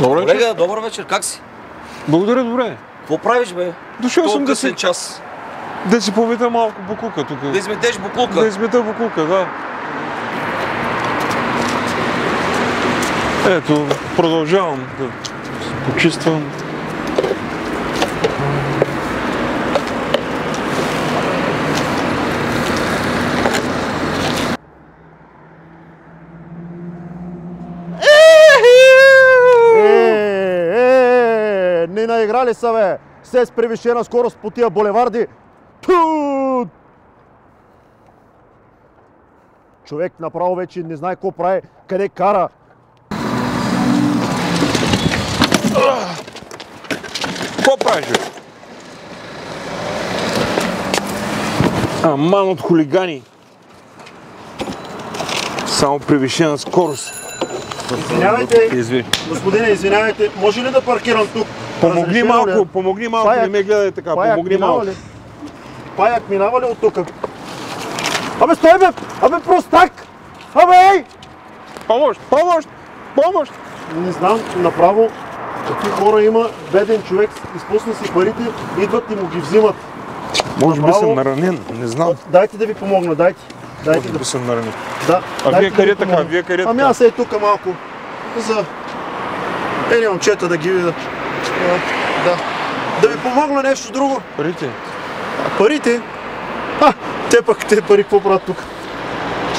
Колега, добър вечер, как си? Благодаря, добре. Какво правиш, бе? Дошъл съм да късен си... час. Да си помета малко буклука тук. Да изметеш буклука? Да измета буклука, да. Ето, продължавам да почиствам. Не наиграли са, бе! Все с превишена скорост по тия булеварди. Човек направо вече не знае какво прави, къде кара. Какво правиш, бе? Аман от хулигани. Само превишена скорост. Извинявайте, господине, извинявайте, може ли да паркирам тук? Помогни малко, не ме гледай така, помогни малко. Паяк минава ли от тук? Абе, стой, бе! Абе, простак! Абе, ей! Помощ! Не знам, направо, какви хора има, беден човек, изпусна си парите, идват и му ги взимат. Може би съм наранен, не знам. Дайте да ви помогна, дайте. Може би съм наранен. Да, а вие къде така? Ами аз е тук малко. За едни момчета да ги видя. Да ви помогна нещо друго. Парите? Парите? Те пари какво правят тук?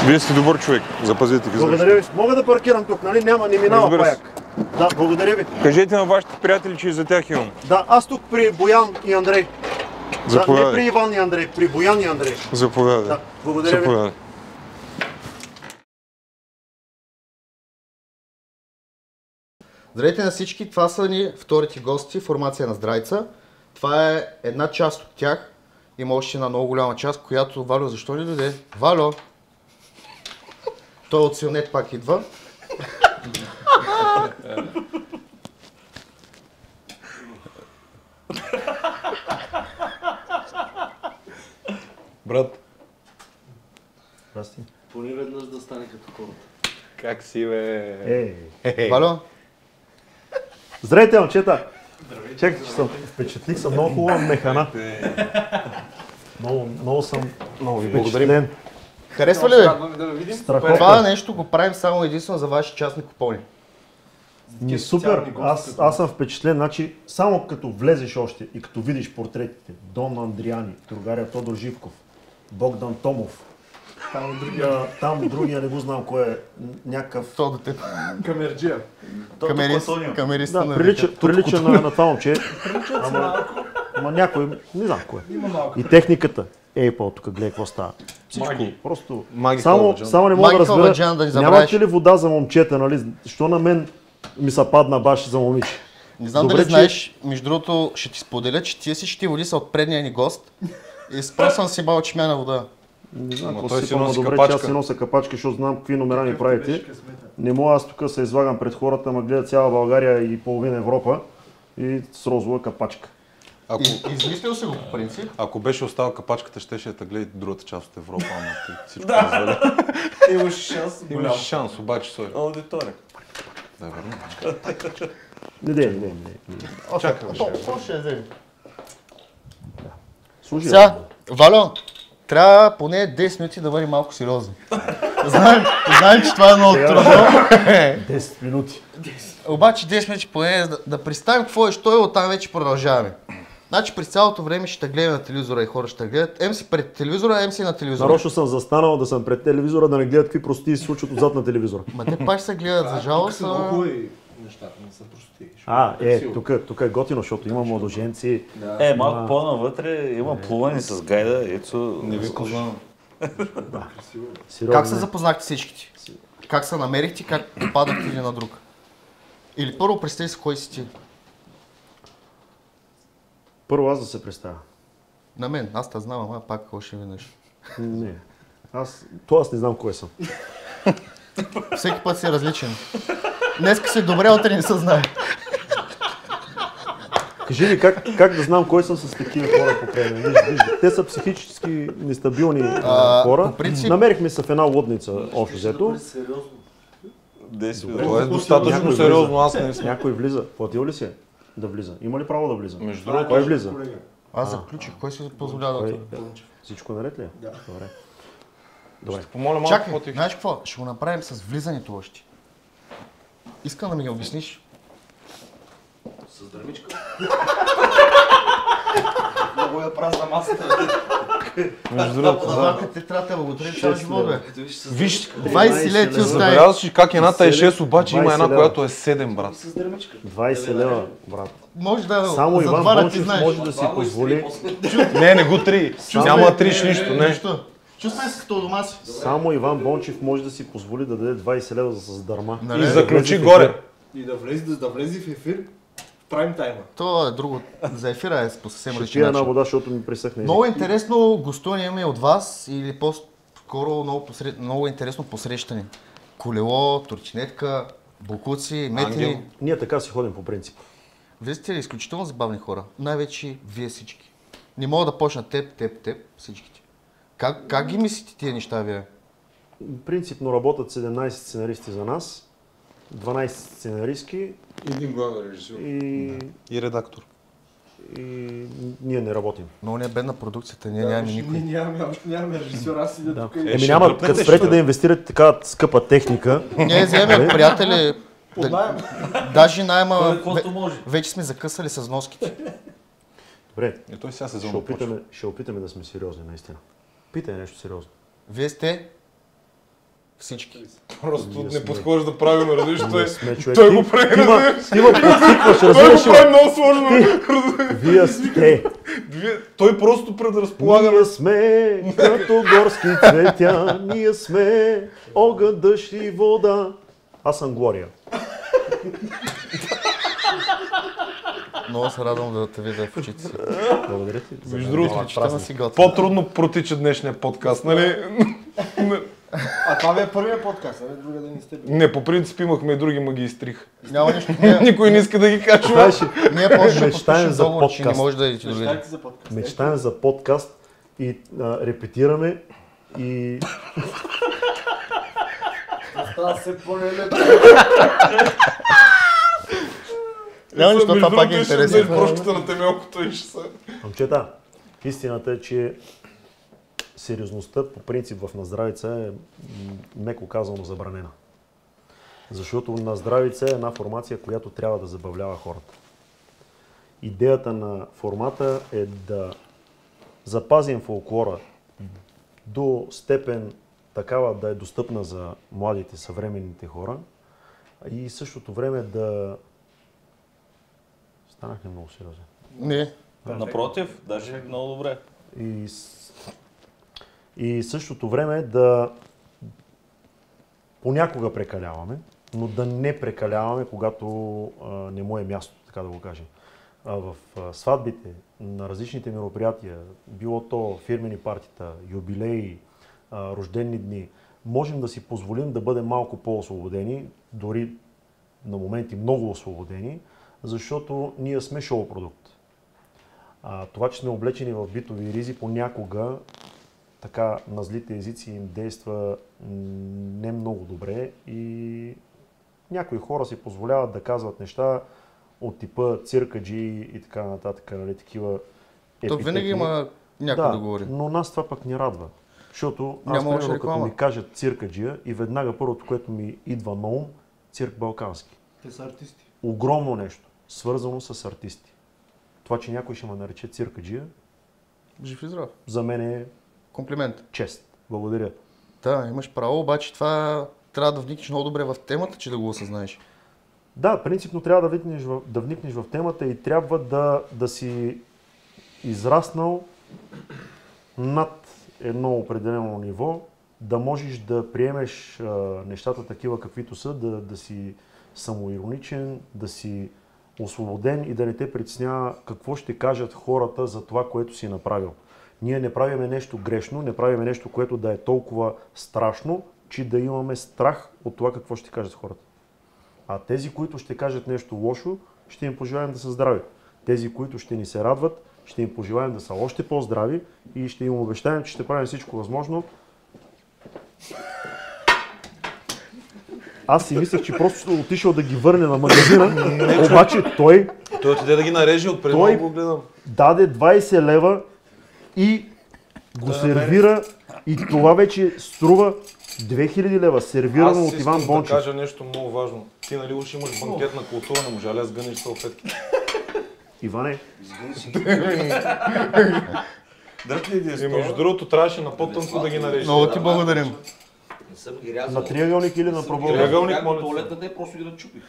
Вие сте добър човек, запазете ги. Благодаря ви. Мога да паркирам тук, нали? Не минава паяк. Да, благодаря ви. Кажете на вашите приятели, че и за тях имам. Да, аз тук при Боян и Андрей. Заповядай. Не при Иван и Андрей, при Боян и Андрей. Заповядай. Да, благодаря ви. Здравейте на всички, това са ни вторите гости, формация на Здрайца. Това е една част от тях. Има още една много голяма част, която Валю защо не дойде? Валю! Той от Силнет пак идва. Брат. Здрасти. Поне веднъж да стане като хората. Как си, бе? Валю? Здравейте, момчета! Чакайте, че съм впечатлих, съм много хубава механа. Много съм впечатлен. Харесва ли бе? Страхотно. Това нещо го правим само единствено за ваши частни купони. Супер, аз съм впечатлен, значи само като влезеш още и като видиш портретите, Дон Андриани, другаря Тодор Живков, Богдан Томов, там другия не го знам кой е, някакъв... Камерджия. Камериста на прилича на това момче, ама някой, не знам кой е. И техниката, Apple, тук гледай какво става. Всичко, просто... Само не мога да разбера, нямате ли вода за момчета, нали? Що на мен ми се падна баш за момиче? Не знам дали знаеш, между другото ще ти споделя, че тия всички води са от предния ни гост и спросвам си бал чмяна вода. Не знам какво си пълно добре, че аз си нося капачка, защото знам какви номера ни правите. Не мога аз тук се излагам пред хората, ма гледа цяла България и половина Европа и с розова капачка. Измислил се го по принцип. Ако беше остала капачката, щеше да гледа другата част от Европа, ама ти всичко развали. Имаш шанс, Имаш шанс, обаче сори. Аудитория. Да, верно. Не. Чакай, Какво ще вземи? Слушай. Сега, Валю, трябва поне 10 минути да бъде малко сериозни. Знаем, че това е много трудно. 10 минути. Обаче 10 минути поне да представим какво е, що е, оттам вече продължаваме. Значи през цялото време ще те гледаме на телевизора и хора ще те гледат. Ем си пред телевизора, ем си на телевизора. Нарочно съм застанал да съм пред телевизора, да не гледат какви прости се случват отзад на телевизора. Ма те пак се гледат, за жалост. Нещата не са прости. Тук е готино, защото има младоженци. Малко по-навътре има плуване с гайда, ето не ви познавам. Как се запознахте всичките? Как се намерихте, как попадахте един на друг? Или първо представи си кой си ти? Първо аз да се представя. На мен, аз те знам, ама пак още веднъж. Не. Аз не знам кой съм. Всеки път си е различен. Днеска си добре, утре не се знае. Кажи ми как да знам кой съм с такива хора покрай мен. Те са психически нестабилни хора. Принцип... Намерихме се в една лудница, общо взето. Това е достатъчно сериозно, аз не съм. Някой влиза. Платил ли си? Да влиза. Има ли право да влиза? Между другото, Кой влиза? Аз заключих, кой си позволява да това? Всичко наред ли? Да. Добре. помоля малко Чакай, по-тихо. знаеш какво? Ще го направим с влизането още. Искам да ми ги обясниш. С дърмичка. Много я празна масата. Между другото, да. Заварка те трябва да благодарим цял живот, бе. Виж, 20 лети остави. забелязваш ли как едната е 6, обаче има една, 20 която е 7, брат. С дърмичка. 20 лева, брат. Може да Само за Иван два ти Бончев знаеш. може да си позволи. Не го 3. Няма 3 нищо, не. Нищо. Чувствай се като у дома си. Само Иван Бончев може да си позволи да даде 20 лева с дърма. Нали? И заключи горе. И да влезе в ефир в прайм тайма. То е друго. За ефира е по съвсем Ще различен пия една начин. вода, защото ми пресъхне. Много интересно гостуване имаме от вас или по-скоро много интересно посрещане. Колело, турчинетка, бокуци, метини. Ние така си ходим по принцип. Вие сте изключително забавни хора. Най-вече вие всички. Не мога да почна теб, всичките. Как ги мислите тия неща вие? Принципно работят 17 сценаристи за нас, 12 сценаристки Един главен режисьор. И редактор. и ние не работим. Много не е бедна продукцията, ние нямаме никой. Нямаме режисьор, аз ида тук. Еми няма, като спрете да инвестирате така скъпа техника. Ние вземем приятели. Даже найма Каквото може. вече сме закъсали с вноските. Добре, И той сега ще сезон почва. опитаме да сме сериозни, наистина. Питай нещо сериозно. Вие сте всички. Просто Ние не сме. подхожда правилно, разбираш, Ние сме човек. той го прави, разбираш. Ти ме подсикваш, Той разбираш го прави ли? много сложно. Вие сте. Той просто предразполага. Ние сме като горски цветя, ние сме огън, дъжд и вода. Аз съм Глория. Много се радвам да те видя в очите си. Благодаря ти. Между другото, Читаме си готвим. по-трудно протича днешния подкаст, нали? А това ви е първият подкаст, а друга да не сте били. Не, по принцип имахме и други, ма ги изтрих. Няма нищо. Никой не иска да ги качва. Знаеш ли, Ние после ще Мечтаем подпишем за договор, че не подкаст. може да идете до видео. Мечтайте за подкаст. мечтаем за подкаст и репетираме и Става се по-леле. Няма нищо, това пак е интересно. Прошката на темелкото и ще са. момчета, истината е, че сериозността по принцип в Наздравица е меко казано забранена. Защото Наздравица е една формация, която трябва да забавлява хората. Идеята на формата е да запазим фолклора до степен такава да е достъпна за младите, съвременните хора и същото време да... Станах ли много сериозен? Не. Напротив, даже много добре. И същото време да понякога прекаляваме, но да не прекаляваме, когато не му е място, така да го кажем. В сватбите, на различните мероприятия, било то фирмени партита, юбилеи, рождени дни, можем да си позволим да бъдем малко по-освободени, дори на моменти много освободени, защото ние сме шоу-продукт. Това, че сме облечени в битови ризи, понякога така на злите езици им действа не много добре и някои хора си позволяват да казват неща от типа циркаджи и така нататък, нали, такива епитети. То винаги има някой да говори. Но нас това пък ни радва. Защото аз, Няма още примерно, като реклама. ми кажат циркаджия и веднага първото, което ми идва на ум, цирк балкански. Те са артисти. Огромно нещо, свързано с артисти. Това, че някой ще ме нарече циркаджия, Жив и здрав. за мен е Комплимент. чест. Благодаря. Да, имаш право, обаче това трябва да вникнеш много добре в темата, че да го осъзнаеш. Да, принципно трябва да вникнеш в темата и трябва да си израснал над едно определено ниво, да можеш да приемеш нещата такива каквито са, да си самоироничен, да си освободен и да не те притеснява какво ще кажат хората за това, което си направил. Ние не правиме нещо грешно, не правиме нещо, което да е толкова страшно, че да имаме страх от това какво ще кажат хората. А тези, които ще кажат нещо лошо, ще им пожелаем да са здрави. Тези, които ще ни се радват, ще им пожелаем да са още по-здрави и ще им обещаем, че ще правим всичко възможно Аз си мислех, че просто отишъл да ги върне на магазина, обаче той отиде да ги нареже отпреди Той- много го гледам. даде 20 лева и го сервира и това вече струва 2000 лева, сервирано от Иван да Бончев. кажа нещо много важно. Ти нали уж имаш банкетна култура, не можа ли да сгънеш салфетки? Иване, И между другото трябваше на по-тънко да ги нарежеш. Много ти благодарим. Не съм ги рязал. на триъгълник или на пробол? Триъгълник, Как моля в те. туалетната просто ги начупих.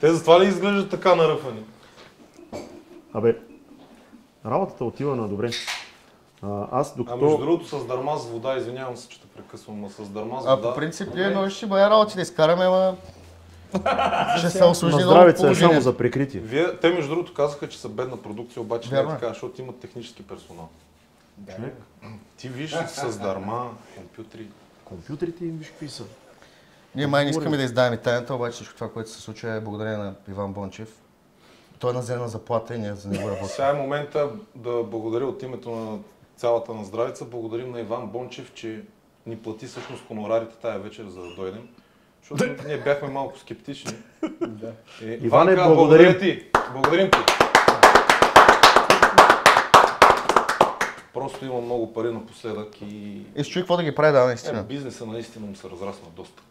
Те затова ли изглеждат така наръфани? Абе, работата отива на добре. Аз А между докато... другото с дърма с вода, извинявам се, че те прекъсвам, но с дърма с А вода. по принцип ние много ще бая работи да изкараме, ама ще се На осложни много здравица е само положение. за прикритие. Те между другото казаха, че са бедна продукция, обаче не е Вярно е. така, защото имат технически персонал. Ти виж с дърма, компютри. Компютрите им виж какви са. Ние май не искаме да издаваме тайната, обаче всичко това, което се случва е благодарение на Иван Бончев. Той е на зелена заплата и ние за него работим. Сега е момента да благодаря от името на цялата на здравица. Благодарим на Иван Бончев, че ни плати всъщност хонорарите тая вечер, за да дойдем. Защото ние бяхме малко скептични. Иване, Иванка, благодарим. благодаря ти. Благодарим ти. Просто има много пари напоследък и И се чуй какво да ги прави, да, наистина. бизнеса наистина му се разрасна доста.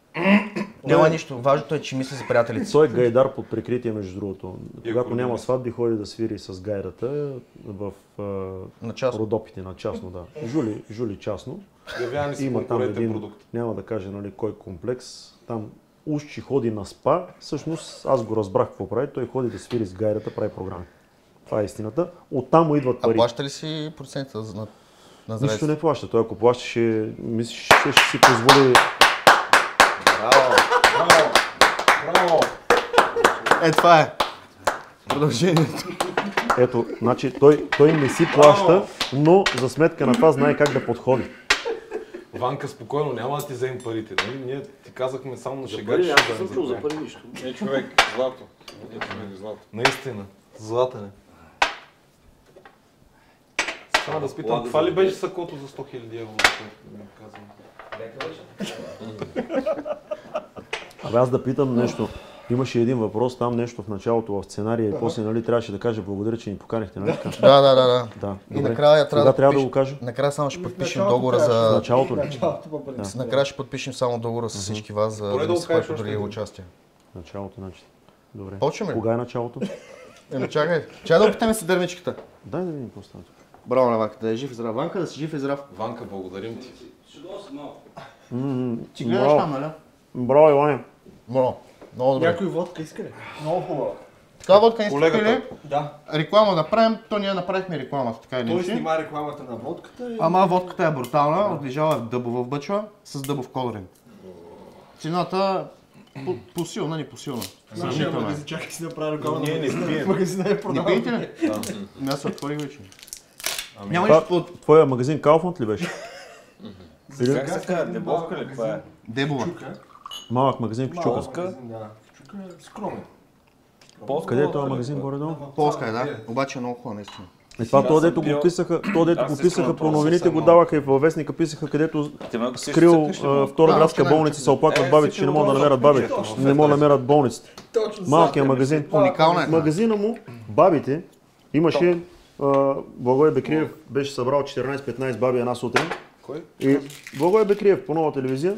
Няма нищо. Важното е, че мисли за приятелите си. Той е гайдар под прикритие, между другото. И Когато ако няма не- сватби, ходи да свири с гайдата в На част. Родопите, на частно, да. Жули частно. Явява си Има там конкурентен един, продукт. няма да кажа нали, кой комплекс, там уж че ходи на спа, всъщност аз го разбрах какво прави, той ходи да свири с гайдата, прави програми. Това е истината. Оттам му идват А пари. плаща ли си процента на Нищо здравето? не плаща. Той ако плащаше, мислиш, ще си позволи... Браво! Е, това е. Продължението. Ето, значи той не си плаща, но за сметка на това знае как да подходи. Ванка, спокойно, няма да ти вземем парите. Нали? Ние ти казахме само на шега, Пари, че аз ще не съм да чул за вземем. пари нищо. Не, човек, злато. Не, човек, злато. Наистина. Златане. Само да спитам, Благо това ли за беше теб. сакото за 100 000 евро? Ми казвам. Абе аз да питам нещо. Имаше един въпрос там, нещо в началото в сценария и после нали, трябваше да кажа благодаря, че ни поканихте, нали така? Да. Да. И добре. накрая трябва Кога да трябва да подпиш- го кажа? Накрая само ще подпишем началото договора В за... началото ли? Накрая ще подпишем само договора с всички вас, за Добре, да да ни го се кажеш плати още други един. участия. Началото, значи. Добре. Почваме ли? Кога е началото? Чакай. Чакай да опитаме с дърмичката. Дай да видим какво става. Браво на Ванка, да е жив и здрав. Ванка, да си жив и здрав. Ванка, благодарим ти. Ти гледаш там, нали? Браво, Иване. Браво. Много добре. Някой водка иска ли? Много хубаво. Това водка не сте Колегата. пили? Да. Реклама да правим, то ние направихме рекламата, така или Той иначе. снима рекламата на водката и... Ама водката е брутална, отлежава в дъбова бъчва с дъбов колорин. Цената посилна, не посилна. Нашия Сравнителна е. магазин, чакай си направи реклама. Ние не пием. Магазина е Не продавал. пиете ли? Аз се отворих вече. Ами, Няма Това, нищо под твоя магазин Kaufland ли беше? Как се казва? Дебовка ли? Това е? Дебова. Малък магазин в Чука. Магазин, да. Чука е скромен. Къде е този магазин горе-долу? Полска е, да. Обаче е много хубава, наистина. И това, Аз то съм дето пил- го писаха, то дето Аз го искам писаха на по това новините, съвсем го малко. даваха и във вестника, писаха, където Те малко си скрил цъкаш ли, втора Да, градска още болница, се оплакват Е, бабите, си че не могат да пил намерят бабите. Не могат да намерят болниците. Точно. Малкият магазин. Уникална е. Магазина му, бабите, имаше, Благой Бекриев беше събрал 14-15 баби една сутрин. Кой? И Благой Бекриев по нова телевизия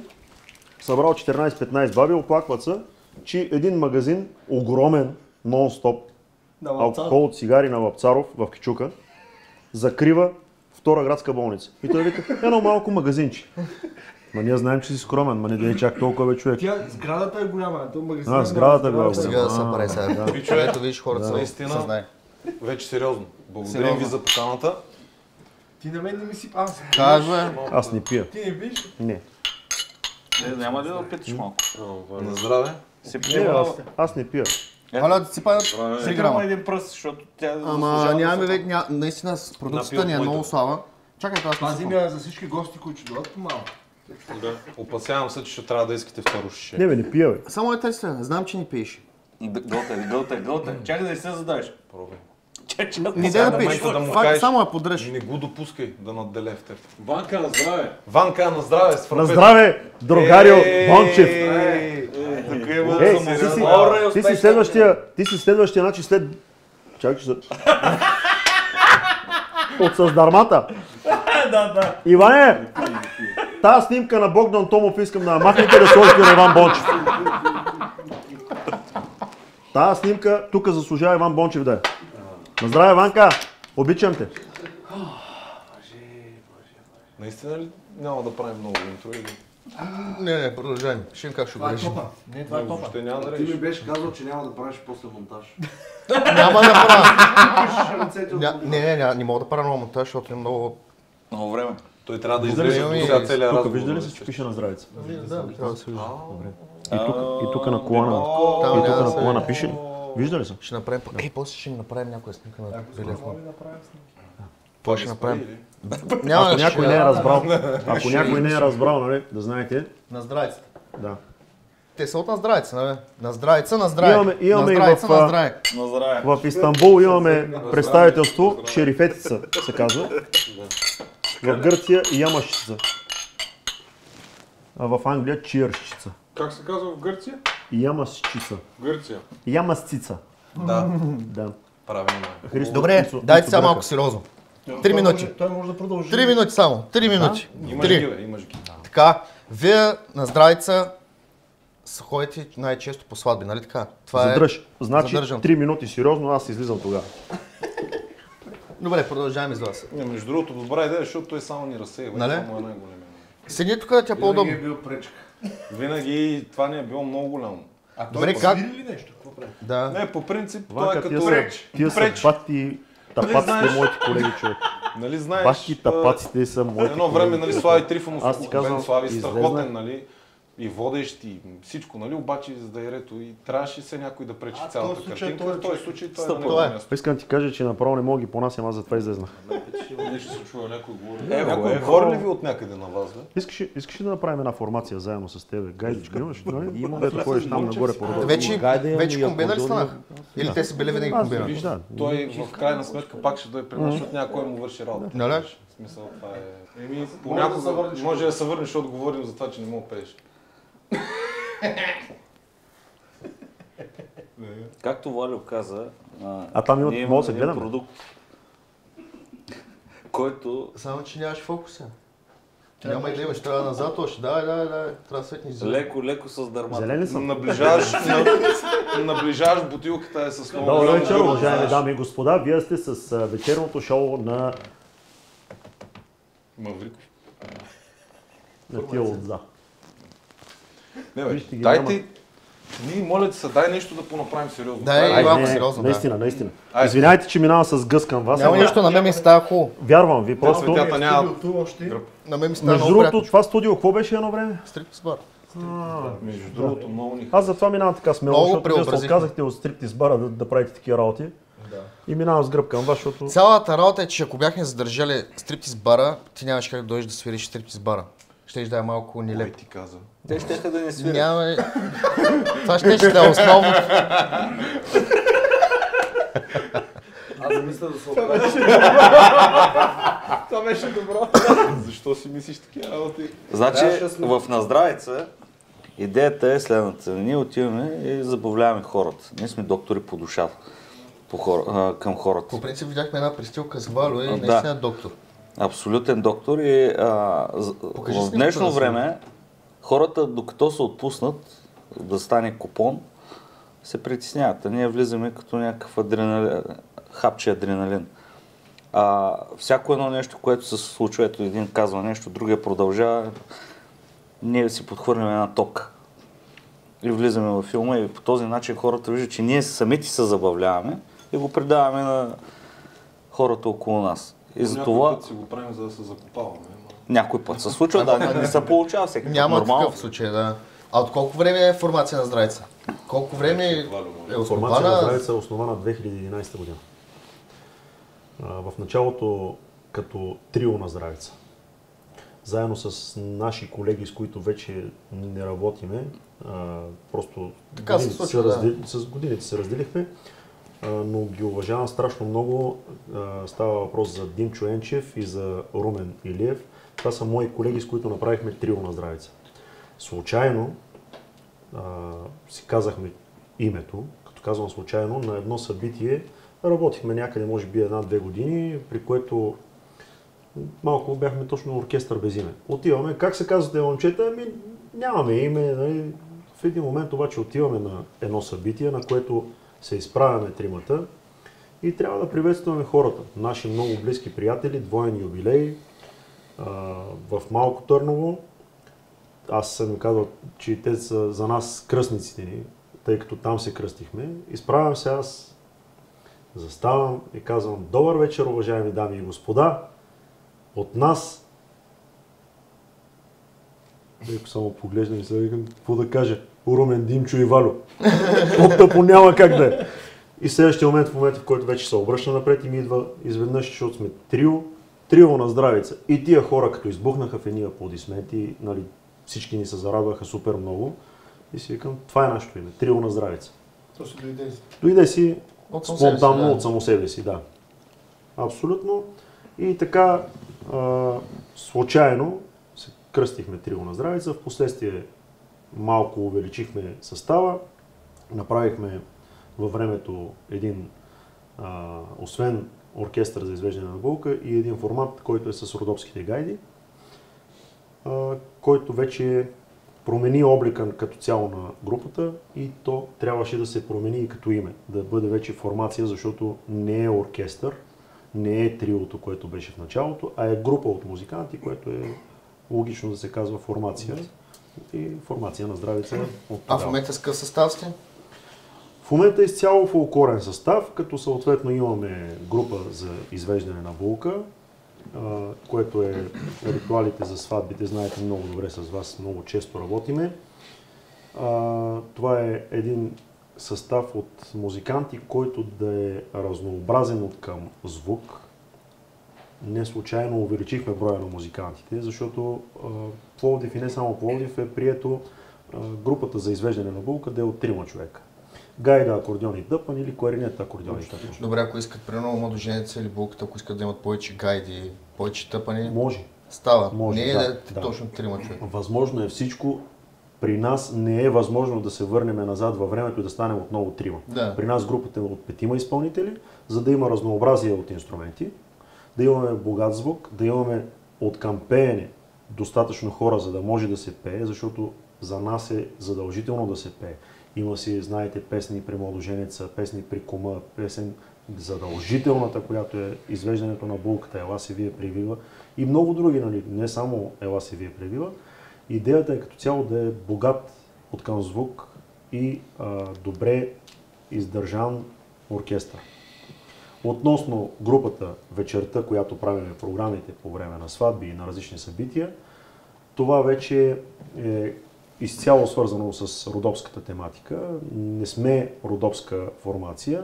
събрал 14-15 баби, оплакват се, че един магазин, огромен, нон-стоп, На Лапцар. алкохол, цигари на Вапцаров в Кичука, закрива втора градска болница. И той вика, едно малко магазинче. Ма ние знаем, че си скромен, ма не да е чак толкова бе човек. Тя сградата е голяма, то магазин. А, сградата е голяма. Сега да се прави сега. Ето виж хората са Наистина. се знае. Вече сериозно. Благодарим Сериозно. ви за поканата. Ти на мен не ми си... Аз. Казва, Аз не пия. Ти не пиш? Не. Няма ли да опиташ малко? На здраве. Си Не, пие аз не пия. моля да си падат 3 Сега грама. един пръст, защото тя Ама заслужава нямаме да се- вече, наистина с продукцията ни е Напил много моето. слаба. Чакай, това Пази си ми за всички гости, които ще дойдат по-малко. Опасявам се, че ще трябва да искате второ шише. Не бе, не пия бе. Само е търся, знам, че ни пиеш. Гълтай. Чакай да не се задаш. Пробвай. Не дай да пиш, да му факт, кажеш, само я подръж. не го допускай да надделее в теб. Ванка на здраве! Ванка, на здраве! С На здраве, другарио Бончев! Ти си следващия, значи след... Чакай, че... От създармата. Иване, тази снимка на Богдан Томов искам да махнете да сложите на Иван Бончев. Тази снимка тук заслужава Иван Бончев да е. На здраве, Ванка! Обичам те! Наистина ли няма да правим много интро или? Не, продължаваме. Ще им как ще го решим. Не, това е топа. Ще няма да Ти ми решиш. беше казал, че няма да правиш после монтаж. Няма да правя. Пишеш ръцете от Не мога да правя много монтаж, защото е много... Много време. Той трябва да Виждали излезе ли? до сега целия Тук разговор. вижда ли да се, че свърши. пише на здравица? Да, трябва да се вижда. И тук на колана. Там И тук няма да на се колана вижда. пише ли? Вижда ли се? Ще направим... после ще им направим някоя снимка на белия фон. направя снимка. Това ще направим. Или? Няма Ако да някой не е разбрал, ако някой не е разбрал, нали, да знаете, На здравица. да. Те са от на здравица, нали? На здравица, на здраве. Имаме и на здравица, в, на здраве. На здраве. В Истанбул имаме представителство, Шерифетица се казва. В Гърция Ямашица. А в Англия Чиршица. Как се казва в Гърция? Ямашица. В Гърция. Ямасцица. Да, Да. правилно е. Христо, Добре, Ицо- дайте Ицо сега Брака. малко сериозно. 3 минути. Той може да продължи. 3 минути само. 3 минути. Имаш ги, 3. бе, имаш ги. Така, вие на здравица ходите най-често по сватби, нали така? Това Задръж. Значи задържан. 3 минути сериозно, аз излизам тогава. Добре, продължаваме с вас. Не, между другото, добра идея, защото той само ни разсейва. Нали? Само е най-големия. Седи тук да ти е Винаги по-удобно. е бил пречка. Винаги това ни е било много голямо. А той Добре, как? свири ли нещо? Какво прави? Да. Не, по принцип, той е Ванка, като... тия са Преч. бати тапаците, знаеш? моите колеги, човек. Нали знаеш, Бати тапаците са моите едно време, колеги. нали, Слави Трифонов, Аз ти казвам, Слави излезна- страхотен, нали, и водещ и всичко, нали, обаче за да е рето и трябваше се някой да пречи в цялата този случай картинка. той е В този човек. случай той е Стъпва. на негово Това е. място. Искам да ти кажа, че направо не мога ги понасям, аз затова излезнах. Нещо се чува, някой говори. Някой говори ли ви от някъде на вас, бе? Искаш ли да направим една формация заедно с тебе? Гайдичка имаш? Имам. Ето ходиш там нагоре по рода. Вече комбина ли станах? Или те са били винаги комбина? Виж, да. Той в крайна сметка пак ще дойде при нас, защото някой му върши работа. Нали? В смисъл, това е... Понякога може да се върнеш, защото говорим за това, че не мога да пееш. Както Валю каза, А там ние може да се един гледаме. продукт, който Само, че нямаш фокуса. Няма и да имаш, трябва назад още. Да, трябва да светниш зелен. леко с дърмата. Зелен ли съм? Наближаваш бутилката е с много Добър голямо вечер, гърло, уважаеми знаеш. дами и господа. Вие сте с вечерното шоу на Мавриков. тия отзад. Не, бе, Вижте ги, дайте... Ние, моля ти се, дай нещо да понаправим сериозно. Дай, Това е- малко сериозно, да. Наистина. Айде. Извинявайте, че минавам с гъс към вас. Няма ама нищо, на мен ми става хубаво. Вярвам ви, просто. Цветята няма... Студиото още. На мен ми става Между много другото, приятно. това студио какво беше едно време? Стриптиз бар. Между другото, много ни... Аз затова минавам така смело, Много защото вие се преобразихме. отказахте от стриптиз бара да правите такива работи. И минавам с гръб към вас, защото... Цялата работа е, че ако бяхме задържали стриптиз бара, ти нямаш как да дойдеш да свириш стриптиз бара. Щеш да е малко Кой нелеп. ти каза? Те ще да не свирят. Няма... Това ще да е основно. Аз мисля да се оправиш. Това беше добро. Защо си мислиш такива работи? Значи Трябваше да сме- в Наздравица идеята е следната. Ние отиваме и забавляваме хората. Ние сме доктори по душата към хората. По принцип видяхме една пристилка с Валю и Да. наистина е доктор. Абсолютен доктор и Покажи в снимката днешно да време хората, докато се отпуснат да стане купон, се притесняват. А ние влизаме като някакъв хапче адреналин. Всяко едно нещо, което се случва, ето един казва нещо, другия продължава, ние си подхвърляме една топка и влизаме във филма и по този начин хората виждат, че ние самите се забавляваме и го предаваме на хората около нас. И за това Път си го правим, за да се закопаваме. някой път се случва, да, не се получава всеки път. Няма Нормално. такъв случай, да. А от колко време е формация на здравица? Колко време е Формация на основана? здравица е основана 2011 година. В началото като трио на здравица. Заедно с наши колеги, с които вече не работиме, просто Така се случва, да. с годините се разделихме. но ги уважавам страшно много. Става въпрос за Димчо Енчев и за Румен Илиев. Това са мои колеги, с които направихме трио на здравица. Случайно си казахме името, като казвам случайно, на едно събитие работихме някъде, може би 1-2 години, при което малко бяхме точно оркестър без име. Отиваме, как се казвате момчета? Ами нямаме име. Нали? В един момент обаче отиваме на едно събитие, на което се изправяме тримата и трябва да приветстваме хората. Наши много близки приятели, двоен юбилей в Малко Търново. Аз съм им казал, че те са за нас кръстниците ни, тъй като там се кръстихме. Изправям се аз, заставам и казвам: добър вечер, уважаеми дами и господа, от нас. Леко само поглеждам и се викам, какво да кажа? Румен, Димчо и Валю. По-тъпо няма как да е. И следващия момент, в който вече се обръща напред и ми идва изведнъж, защото сме трио на здравица. И тия хора, като избухнаха в едни аплодисменти, нали, всички ни се зарадваха супер много. И си викам, това е нашето име, трио на здравица. То си дойде си. Дойде си спонтанно от само себе си, да. Абсолютно. И така, случайно се кръстихме трио на здравица, в последствие малко увеличихме състава, направихме във времето един, освен оркестър за извеждане на булка, и един формат, който е с родопските гайди, който вече промени облика като цяло на групата и то трябваше да се промени и като име, да бъде вече формация, защото не е оркестър, не е триото, което беше в началото, а е група от музиканти, което е логично да се казва формация. И формация на здравица от тогава. А в момента с какъв състав сте? В момента е изцяло фолклорен състав, като съответно имаме група за извеждане на булка, което е ритуалите за сватбите, знаете много добре с вас, много често работиме. Това е един състав от музиканти, който да е разнообразен от към звук. Не случайно увеличихме броя на музикантите, защото Пловдив и не само Пловдив е прието групата за извеждане на булка да е от 3 човека. Гайда, акордеон и дъпан или кларинет, акордеон и дъпан. Добре, ако искат примерно младоженеца или булката, ако искат да имат повече гайди, повече тъпани, може. Става. Може, не е да. точно 3 човека. Възможно е всичко. При нас не е възможно да се върнем назад във времето и да станем отново 3. Да. При нас групата е от 5 изпълнители, за да има разнообразие от инструменти, да имаме богат звук, да имаме от към пеене достатъчно хора, за да може да се пее, защото за нас е задължително да се пее. Има си, знаете, песни при младоженеца, песни при кума, песен задължителната, която е извеждането на булката, ела се вие привива и много други, нали? Не само ела се вие привива. Идеята е като цяло да е богат от към звук и добре издържан оркестър. Относно групата вечерта, която правим програмите по време на сватби и на различни събития, това вече е изцяло свързано с родопската тематика. Не сме родопска формация,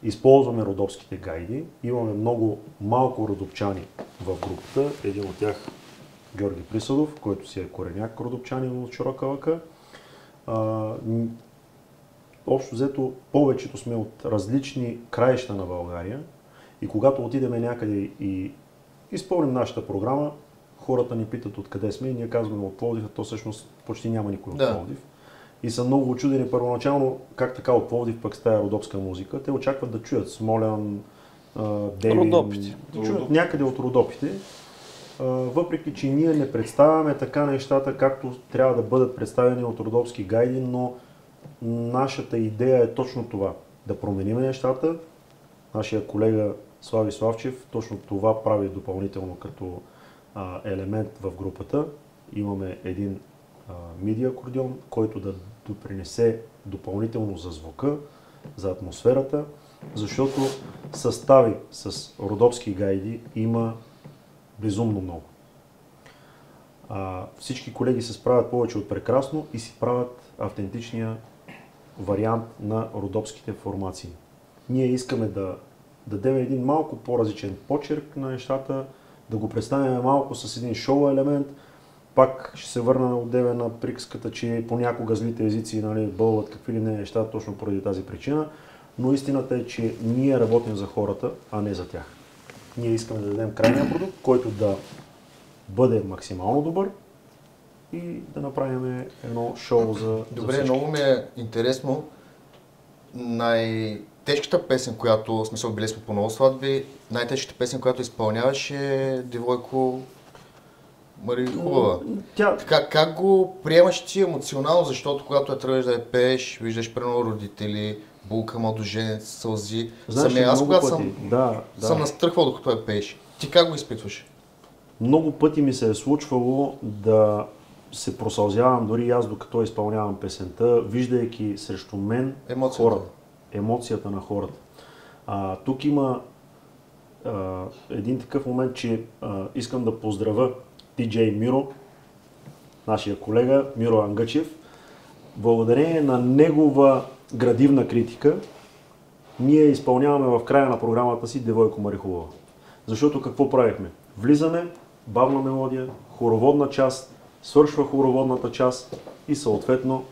използваме родопските гайди. Имаме много малко родопчани в групата. Един от тях Георги Присъдов, който си е кореняк родопчанин от Широка лъка. Общо взето, повечето сме от различни краища на България и когато отидеме някъде и изпълним нашата програма, хората ни питат откъде сме и ние казваме от Пловдив, а то всъщност почти няма никой от Пловдив. И са много учудени първоначално как така от Пловдив пък с тая родопска музика. Те очакват да чуят Смолян, Девин, Родопите. Да чуят някъде от Родопите. Въпреки че ние не представяме така нещата, както трябва да бъдат представени от родопски гайди, но нашата идея е точно това. Да променим нещата. Нашия колега Слави Славчев точно това прави допълнително като елемент в групата. Имаме един миди акордеон, който да допринесе допълнително за звука, за атмосферата, защото състави с родопски гайди има безумно много. Всички колеги се справят повече от прекрасно и си правят автентичния вариант на родопските формации. Ние искаме да дадем един малко по-различен почерк на нещата, да го представим малко с един шоу елемент. Пак ще се върна отдеве на приказката, че понякога злите езици, нали, бълват какви ли не неща, точно поради тази причина. но истината е, че ние работим за хората, а не за тях. Ние искаме да дадем крайния продукт, който да бъде максимално добър и да направим едно шоу за Добре, всички. много ми е интересно. Най-тежката песен, която, в смисъл, били сме по много сватби, най-тежката песен, която изпълняваш е Девойко Мари Хубава. Как го приемаш ти емоционално, защото когато тръгваш да я пееш, виждаш прено родители, булка, младоженец, сълзи. Знаеш, аз когато съм настръхвал докато я пееш. Ти как го изпитваш? Много пъти ми се е случвало да се просълзявам, дори аз докато изпълнявам песента, виждайки срещу мен хората, емоцията на хората. Тук има един такъв момент, че искам да поздравя DJ Миро, нашия колега Миро Ангачев. Благодарение на негова градивна критика, ние изпълняваме в края на програмата си Девойко Мари Хубава. Защото какво правихме? Влизаме, бавна мелодия, хороводна част, свършва хороводната част и съответно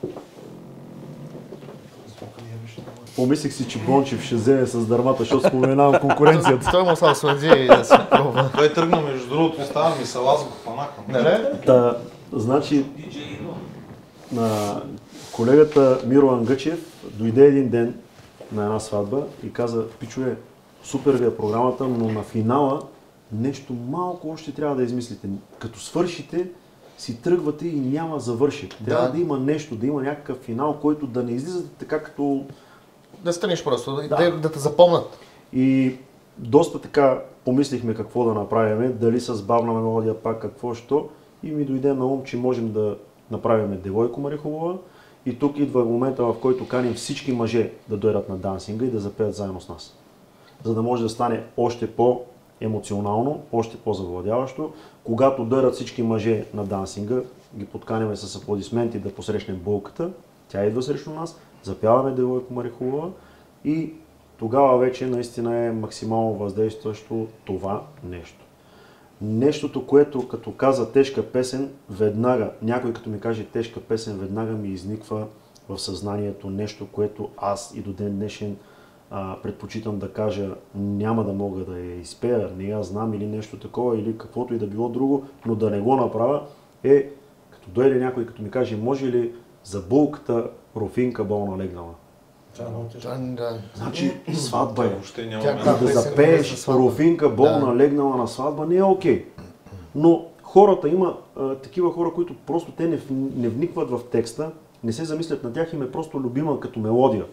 помислих си, че Бончев ще вземе с дървата, защото споменавам конкуренцията. Той му само слади и да се пробва. Той тръгна, между другото, остава ми салаз го фанаха. Та, значи, колегата Миро Ангачев дойде един ден на една сватба и каза: пичове, супер ви е програмата, но на финала нещо малко още трябва да измислите. Като свършите, си тръгвате и няма завършик. Трябва да има нещо, да има някакъв финал, който да не излизате така като... Да станеш просто, да те запомнат. И доста така помислихме какво да направим, дали с бавна мелодия пак какво що, и ми дойде на ум, че можем да направим Девойко Мари Хубава. И тук идва момента, в който каним всички мъже да дойдат на дансинга и да запеят заедно с нас. За да може да стане още по-емоционално, още по-завладяващо. Когато дойдат всички мъже на дансинга, ги подканяме с аплодисменти да посрещнем булката, тя идва срещу нас, запяваме Девойко Мари Хубава и тогава вече наистина е максимално въздействащо това нещо. Нещото, което като каза тежка песен, веднага, някой като ми каже тежка песен, веднага ми изниква в съзнанието нещо, което аз и до ден днешен предпочитам да кажа, няма да мога да я изпея, не я знам или нещо такова, или каквото и да било друго, но да не го направя, е като дойде някой като ми каже, може ли за булката Руфинка болна легнала? Значи сватба е. Да запееш Руфинка болна легнала на сватба не е окей. Но хората има такива хора, които просто те не вникват в текста, не се замислят на тях, им е просто любима като мелодия.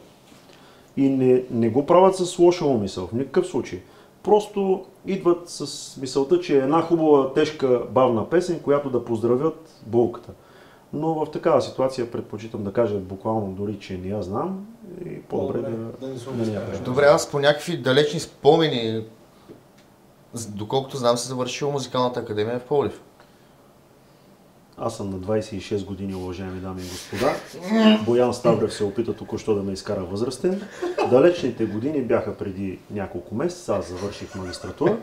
И не го правят с лоша умисъл, в никакъв случай. Просто идват с мисълта, че е една хубава, тежка, бавна песен, която да поздравят булката. Но в такава ситуация предпочитам да кажа буквално дори, че не я знам и по-добре да не я кажа. Добре, аз по някакви далечни спомени, доколкото знам, се завършил музикалната академия в Пловдив. Аз съм на 26 години, уважаеми дами и господа. Боян Ставрев се опита току-що да ме изкара възрастен. Далечните години бяха преди няколко месеца, аз завърших магистратура.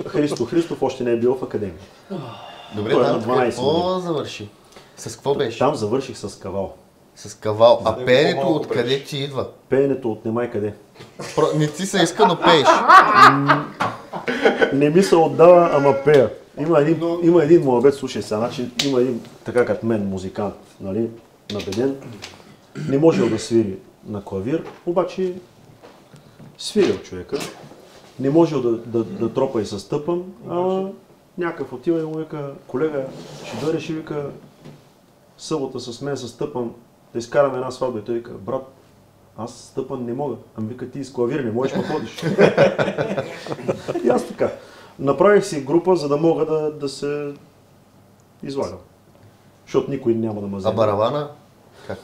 Христо Христов още не е бил в академията. Добре, там какво завърши? С какво беше? Там завърших с кавал. С кавал. А пеенето откъде ти идва? Пеенето от немай къде. Не ти се иска, но пееш. Не ми се отдава, ама пея. Има един младец, слушай сега, значи има един така като мен музикант, нали, набеден. Не можел да свири на клавир, обаче свирил човека. Не можел да тропа и с тъпан, ама някакъв отива и му вика, колега, ще дойдеш и вика събота с мен с тъпан да изкараме една сватба. И той вика, брат, аз с тъпан не мога. Ами вика, ти с клавир не можеш, ма ходиш. И аз така. Направих си група, за да мога да се излагам. Защото никой няма да ме вземе. А барабана? Как?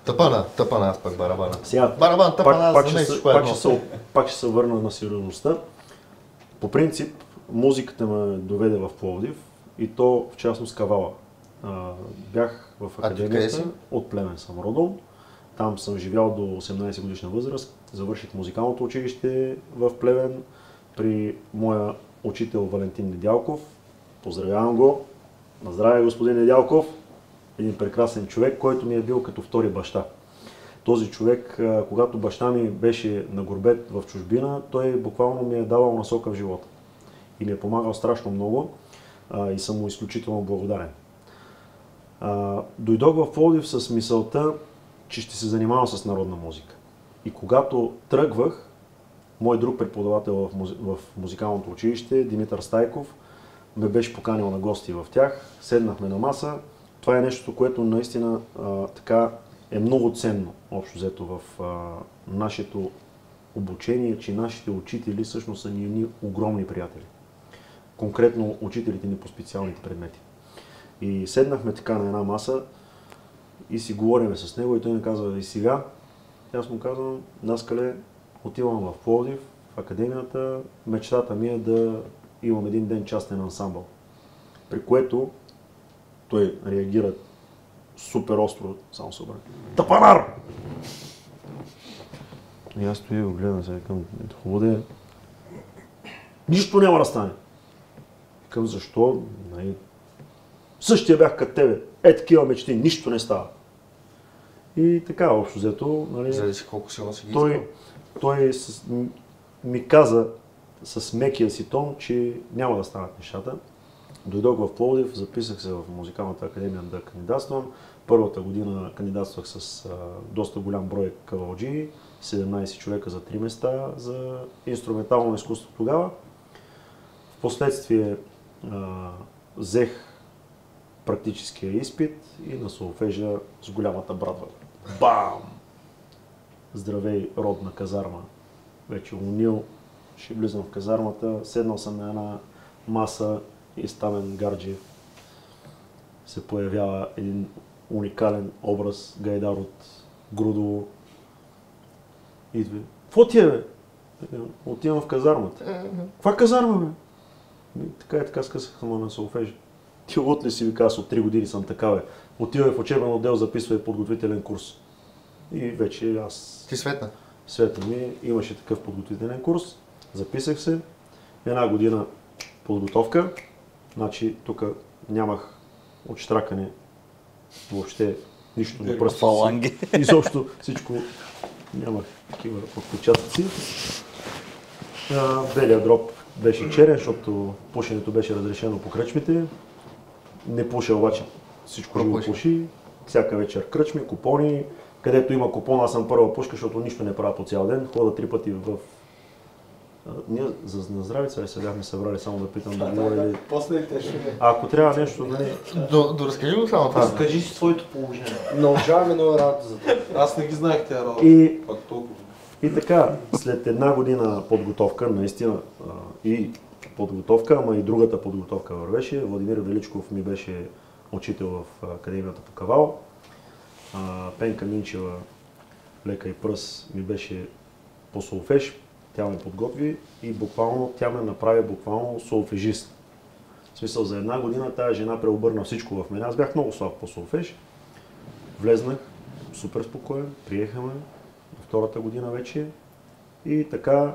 Тъпана, аз пък барабана. Сега, барабан, тъпана, пак ще се върна на сериозността. По принцип, музиката ме доведе в Пловдив и то в частност кавала. Бях в академията, от Плевен съм родом. Там съм живял до 18 годишна възраст. Завърших музикалното училище в Плевен при моя учител Валентин Недялков. Поздравявам го. На здраве, господин Недялков. един прекрасен човек, който ми е бил като втори баща. Този човек, когато баща ми беше на гурбет в чужбина, той буквално ми е давал насока в живота. И ми е помагал страшно много и съм му изключително благодарен. Дойдох в Пловдив с мисълта, че ще се занимавам с народна музика. И когато тръгвах, мой друг преподавател в музикалното училище, Димитър Стайков, ме беше поканил на гости в тях, седнахме на маса. Това е нещо, което наистина така е много ценно, общо взето в нашето обучение, че нашите учители всъщност са ни огромни приятели. Конкретно учителите ни по специалните предмети. И седнахме така на една маса и си говориме с него и той ми казва: и сега, аз му казвам, Наскале, отивам в Пловдив, в академията, мечтата ми е да имам един ден частен ансамбъл. При което той реагира супер остро, само се обърне: Тапанар! И аз стоя и го гледам, се викам, хубаво да е. Нищо няма да стане. Викам, защо? Същия бях като тебе. Такива мечти, нищо не става. И така, общо взето, Зависи колко силно си ги той ми каза с мекия си тон, че няма да станат нещата. Дойдох в Пловдив, записах се в Музикалната академия да кандидатствам. Първата година кандидатствах с доста голям брой кавалджии, 17 човека за 3 места за инструментално изкуство тогава. Впоследствие взех практическия изпит и на солфежа с голямата брадва. Бам! Здравей, родна казарма. Вече умнил, ще влизам в казармата, седнал съм на една маса и Стамен Гарджиев се появява един уникален образ, гайдар от Грудово. Идва: какво ти е, бе? Отивам в казармата. Каква казарма, бе? Така и така скъсах на солфежа. Ти от ли си, вика, аз от 3 години съм така, бе. Отивай в учебен отдел, записвай подготвителен курс. И вече аз... Ти светна? Светна ми, имаше такъв подготвителен курс. Записах се. Една година подготовка. Значи тук нямах отштракане въобще нищо на пръстите си. Изобщо всичко нямах такива отпечатъци. Белия дроб беше черен, защото пушенето беше разрешено по кръчмите. Не пуша обаче, всичко живо пуши. Всяка вечер кръчми, купони. Където има купон, аз съм първа пушка, защото нищо не правя по цял ден. Хода 3 пъти в... Ние на здравица се бяхме събрали, само да питам да говоря ли... После те ще... Ако трябва нещо, нали... Разкажи го само това. Разкажи си своето положение. Научаваме нова работа за това. Аз не ги знаех тя работа. Пак толкова. И така, след една година подготовка, наистина и подготовка, ама и другата подготовка вървеше. Владимир Величков ми беше учител в Академията по кавал. Пенка Минчева, лека и пръс, ми беше по солфеж. Тя ме подготви и буквално тя ме направи буквално солфежист. В смисъл, за една година тая жена преобърна всичко в мен. Аз бях много слаб по солфеж. Влезнах супер спокоен, приеха ме втората година вече и така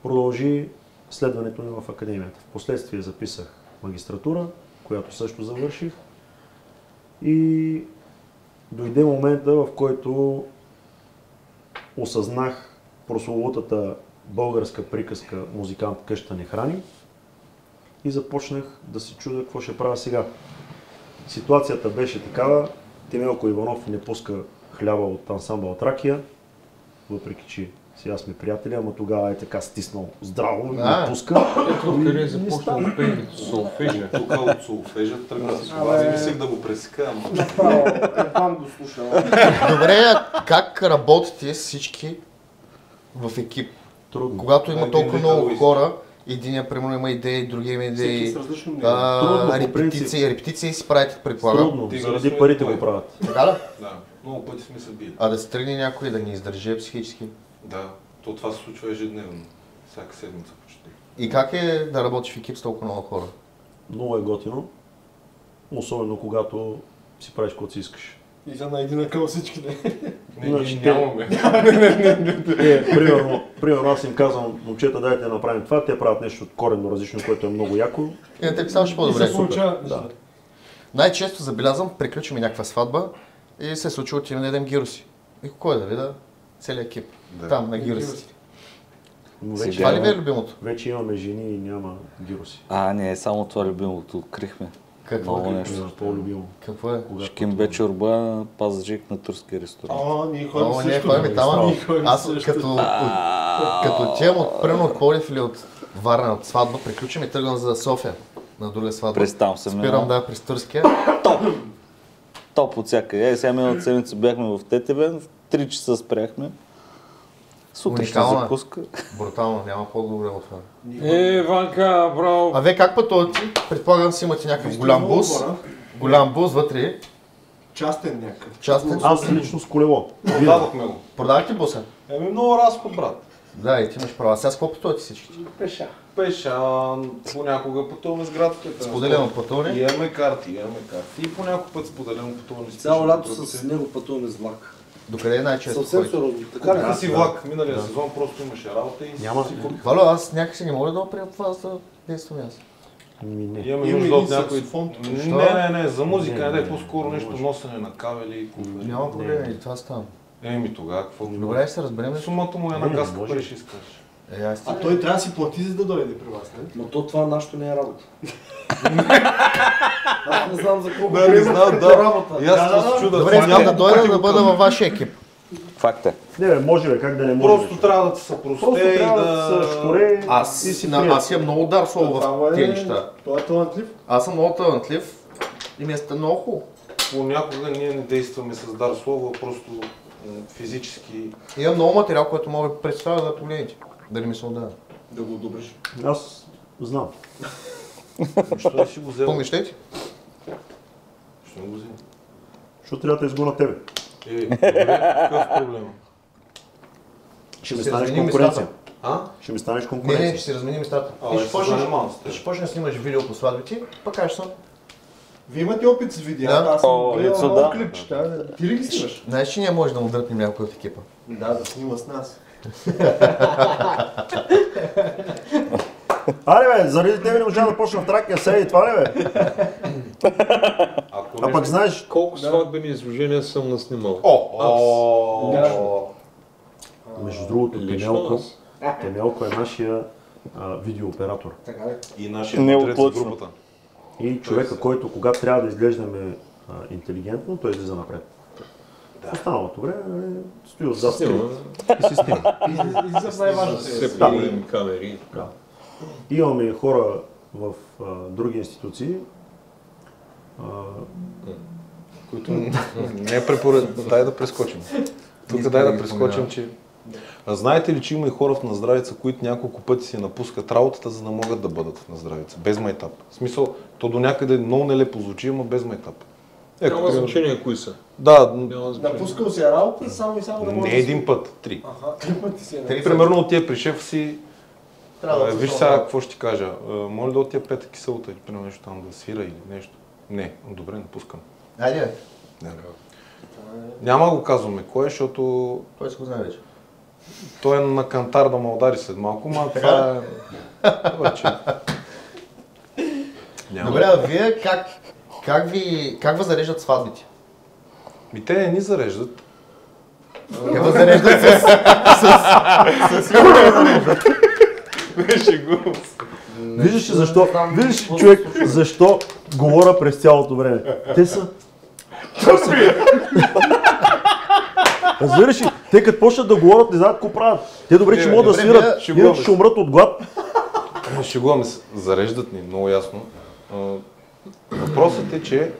продължи следването ми в академията. Впоследствие записах магистратура, която също завърших и дойде момента, в който осъзнах прословутата българска приказка "Музикант къща не храни" и започнах да се чудя какво ще правя сега. Ситуацията беше такава: Темелко Иванов не пуска хляба от ансамбъл Тракия, въпреки че сега сме приятели, ама тогава е така стиснал здраво и не пуска. Ето къде е започнал да пее като солфежа. Тук от солфежа тръгна с това. Аз мислех да го пресека, ама... Направо, едвам го слушам. Добре, как работите всички в екип? Трудно. Когато има толкова много хора, единия примерно има идеи, другия има идеи. Всеки с различно мнение. Репетиции си правите, предполагам. Трудно, заради парите го правят. Така да? Да, много пъти сме се били. А да се тръгне някой да ни издържи психически? Да, това се случва ежедневно. Всяка седмица почти. И как е да работиш в екип с толкова много хора? Много е готино, особено когато си правиш каквото си искаш. И за на един акъл всички не. Ние нямаме. Примерно аз им казвам: момчета, дайте да направим това, те правят нещо коренно различно, което е много яко. И на теб само ще по-добре. И се получава. Да. Най-често забелязвам, приключваме някаква сватба и се случва отиваме да ядем гироси. И кой да видя? Целият екип. Там на гироси. Но вече, Това ли ви е любимото? вече имаме жени и няма гироси. Не е само това любимото, открихме. Какво Много е? нещо. По-любимо. Какво е? Шкембе чорба, пазаджик на турски ресторант. Ние ходим О, също. не, ходим там. Ние ходим Аз също. като отивам примерно от Пловдив или от Варна от сватба, приключвам и тръгвам за София на друга сватба. През там се Спирам през Турския. Топ от всякъде. Сега миналата седмица бяхме в Тетевен, в 3 часа спряхме. Сутрешна Уникална. закуска. Брутално, няма по-добре от това. Ванка, браво! А вие как пътувате? Предполагам си имате някакъв голям бус. Голям бус вътре. Частен някакъв. Частен. Аз лично с колело. Продадохме го. Продавате буса? Много разход, брат. Да, и ти имаш права. Сега с какво пътувате всички? Пеша, понякога пътуваме с градската. Споделено пътуване. Имаме карти. И по няколко път споделено пътуване. Цяло лято с него пътуваме с влак. Докъде е най-често? Съвсем ходите? сериозно. Така ли? Така си влак. Миналия сезон просто имаше работа и... Няма. Вало, аз някакси не мога да опря това за действам аз. Не. Имаме нужда от някой... фонд. Не, за музика, не дай по-скоро нещо носене на кабели и куфери. Няма проблем, и това става. Тогава какво? Добре, ще се разберем. Сумата му е на Не, газ, може. пари ще искаш. Аз ти. А той трябва да си плати, за да дойде при вас, не? Но то това нашето не е работа. Аз не знам за колко Не знам, работа. И аз се чуда. Добре, искам да дойда да бъда във вашия екип. Факт е. Не, бе, може бе, как да не може. Просто трябва да се Просто съпросте и трябва да се шкуре Аз и си аз имам много дар слово в тези неща. Той е талантлив. Аз съм много талантлив и ми е много хубаво. Понякога ние не действаме с дар слово, а просто физически. Имам много материал, който мога да представя да погледнете. Дали ми се отдава. Да го одобриш. Аз знам. Защо не си го взел? Помнищете? Ще не го взема. Защото трябва да изгона тебе. Добре, какъв проблем? Ще ми Ще станеш разменим конкуренция. А? Ще ми станеш Не, конкуренция. ще си разменим местата. А, И ще ще почнеш, занимавам с теб. ще почнеш да снимаш видео по сватбите, пък кажеш съм. Вие имате опит с видеа, Да. аз съм О, гледал ето много да. клипчета. Ти ли ги снимаш? Знаеш, че ние може да му дръпнем някой от екипа. Да снима с нас. Аре бе, заради тебе не можа да почна в Тракия сега и това ли бе? А пък знаеш, Колко сватбени изложения съм наснимал? между другото, Лично Темелко е нашия видеооператор. Така ли? И нашия Не портрет за оплъчно. групата. И човека, който когато трябва да изглеждаме интелигентно, той излиза напред. Останалото време стои отзад скрит и си снима. И за най-важното е. Сепирим камери. Да. Имаме хора в други институции, Които не е препоръчвам. Дай да прескочим. Тук дай да прескочим, че... А знаете ли, че има и хора в Наздравица, които няколко пъти си напускат работата, за да могат да бъдат в Наздравица, без майтап? В смисъл, то до някъде много нелепо звучи, ама без майтап. Няма значение кои са. Да, Няма значение. Напускал си работа, само и само да може не един път, 3. Аха, 3 пъти си е. Примерно отива при шефа си, Трябва да виж се сега сложи. какво ще ти кажа. Моля да отида Петър Киселата или примерно нещо там да свира или нещо. Не, добре, напускам. Айде, бе. Не. Няма да го казваме кой е, защото Той си го знае вече. той е на кантар да ме удари след малко, ма това е... Вече. Няма. Добре, а вие как ви зареждат сватбите? Те не ни зареждат. Как ви зареждат с Беше го. виждаш ли защо, виждаш ли, човек, защо говоря през цялото време. Те са... Разбираш ли, те като почнат да говорят, не знаят какво правят. Те добре, че могат да добре, свират, шегуваме иначе ще умрат от глад. Шегуваме се. Зареждат ни, много ясно. Въпросът е, че,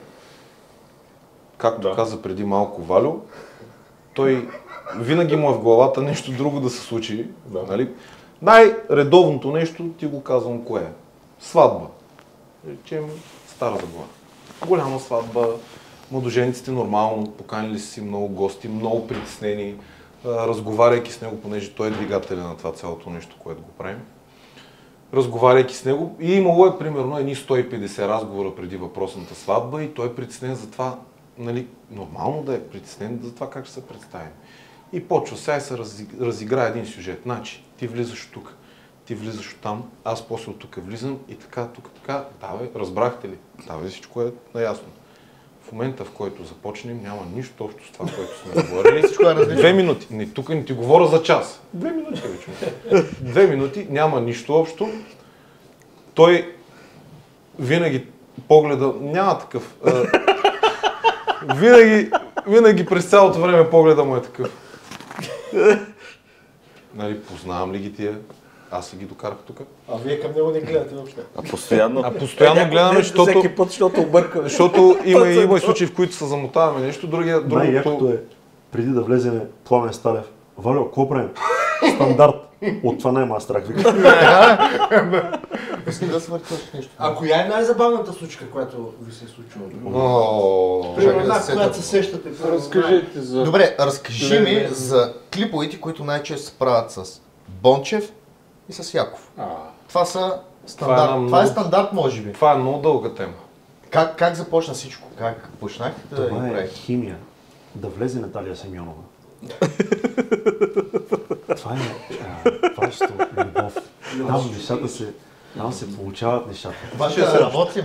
както каза преди малко Валю, той винаги му е в главата нещо друго да се случи. Нали? Най-редовното нещо, ти го казвам кое е. Сватба. Речем Стара Загора. Голяма сватба, младожениците нормално, поканили си много гости, много притеснени, разговаряйки с него, понеже той е двигателя на това цялото нещо, което го правим. Разговаряйки с него, и имало е примерно едни 150 разговора преди въпросната сватба и той е притеснен за това, нали, нормално да е притеснен за това как ще се представим. И почва сега и се разигра един сюжет. Значи, ти влизаш от тук, ти влизаш от там, аз после от тук влизам и така, тук, така. Да бе, разбрахте ли? Да бе, всичко е наясно. в момента, в който започнем, няма нищо общо с това, което сме говорили. 2 минути. Не, тук не ти говоря за час. 2 минути вече. 2 минути, няма нищо общо. Той винаги погледа, няма такъв. Винаги през цялото време погледа му е такъв. Нали, познавам ли ги тия? Аз ли ги докарах тук? А вие към него не гледате въобще. Постоянно гледаме, защото... Всеки път, защото объркаме. Защото има и случаи, в които се замотаваме нещо, другото... Най-якото е, преди да влеземе Пламен Сталев. Валио, какво правим? Стандарт. От това няма страх, вика. А коя е най-забавната случка, която ви се е случила? Примерно, която се сещате. Разкажете за... Добре, разкажи ми за клиповете, които най-често се правят с Бончев и с Яков. Това са стандарт. Това е стандарт, може би. Това е много дълга тема. Как започна всичко? Как почнахте да Това ги е правите? химия. Да влезе Наталия Симеонова. Това е просто любов. Там нещата там се получават нещата. Това ще се работим.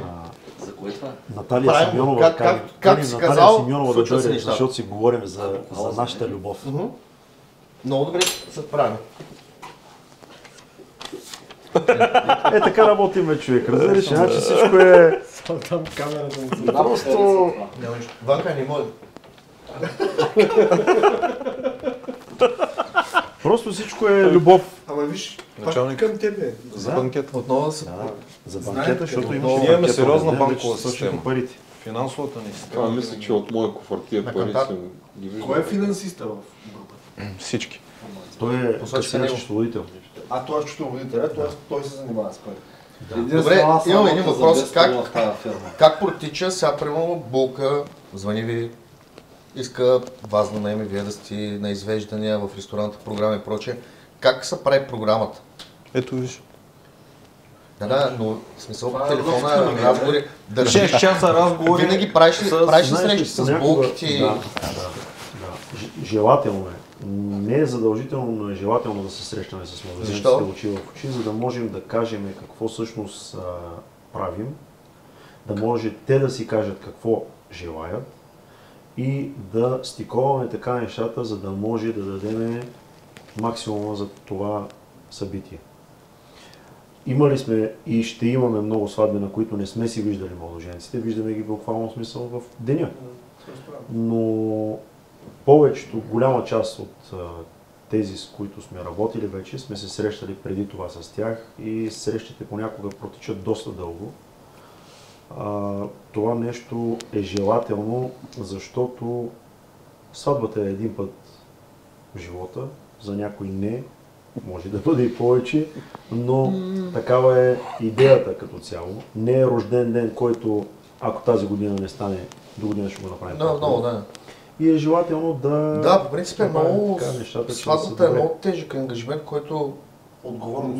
За кое това? Наталия Правилно. Симеонова, Как си Наталия казал, Симеонова да случват се дойде, нещата. защото си говорим за нашата любов. Много добре се справим. Е, така работим, бе, човек. Разбираш, значи всичко е... Там камерата му се... Просто... Ванка не може. Просто всичко е любов. Ама виж, Началник. пак към тебе. За банкета. Отново се... За банкета, защото Знаете, имаше ние имаме банкета, сериозна не, банкова вече свършиха система. парите. Финансовата ни система. Това мисля, че от моя кофартия пари кантар. съм ги виждал. Кой е финансиста в групата? Всички. Той е Посочи касиер него. счетоводител. А той е счетоводител, той се занимава с пари. Добре, имам един въпрос. Как протича сега, примерно, Булка звъни ви, иска вас да наеме, вие да сте на извеждания в ресторанта, програми и прочее. Как се прави програмата? Ето виж. Да, но в смисъл по телефона, разговори, държиш. 6 часа разговори. Винаги правиш ли Знаеш ли, срещи с понякога- булките? Да. Желателно е. Не е задължително, но е желателно да се срещаме с младежите Защо? очи в очи, за да можем да кажем какво всъщност правим, да може те да си кажат какво желаят и да стиковаме така нещата, за да може да дадем максимума за това събитие. Имали сме и ще имаме много сватби, на които не сме си виждали младоженците, виждаме ги буквално смисъл в деня. Но повечето, голяма част от тези, с които сме работили вече, сме се срещали преди това с тях и срещите понякога протичат доста дълго. Това нещо е желателно, защото сватбата е един път в живота, за някой не, може да бъде и повече, но такава е идеята като цяло. Не е рожден ден, който ако тази година не стане, до година ще го направим. Да, много, да. И е желателно да... Да, по принцип е много... така нещата, че Сватбата да са е добре. много тежък ангажимент, който Отговорност.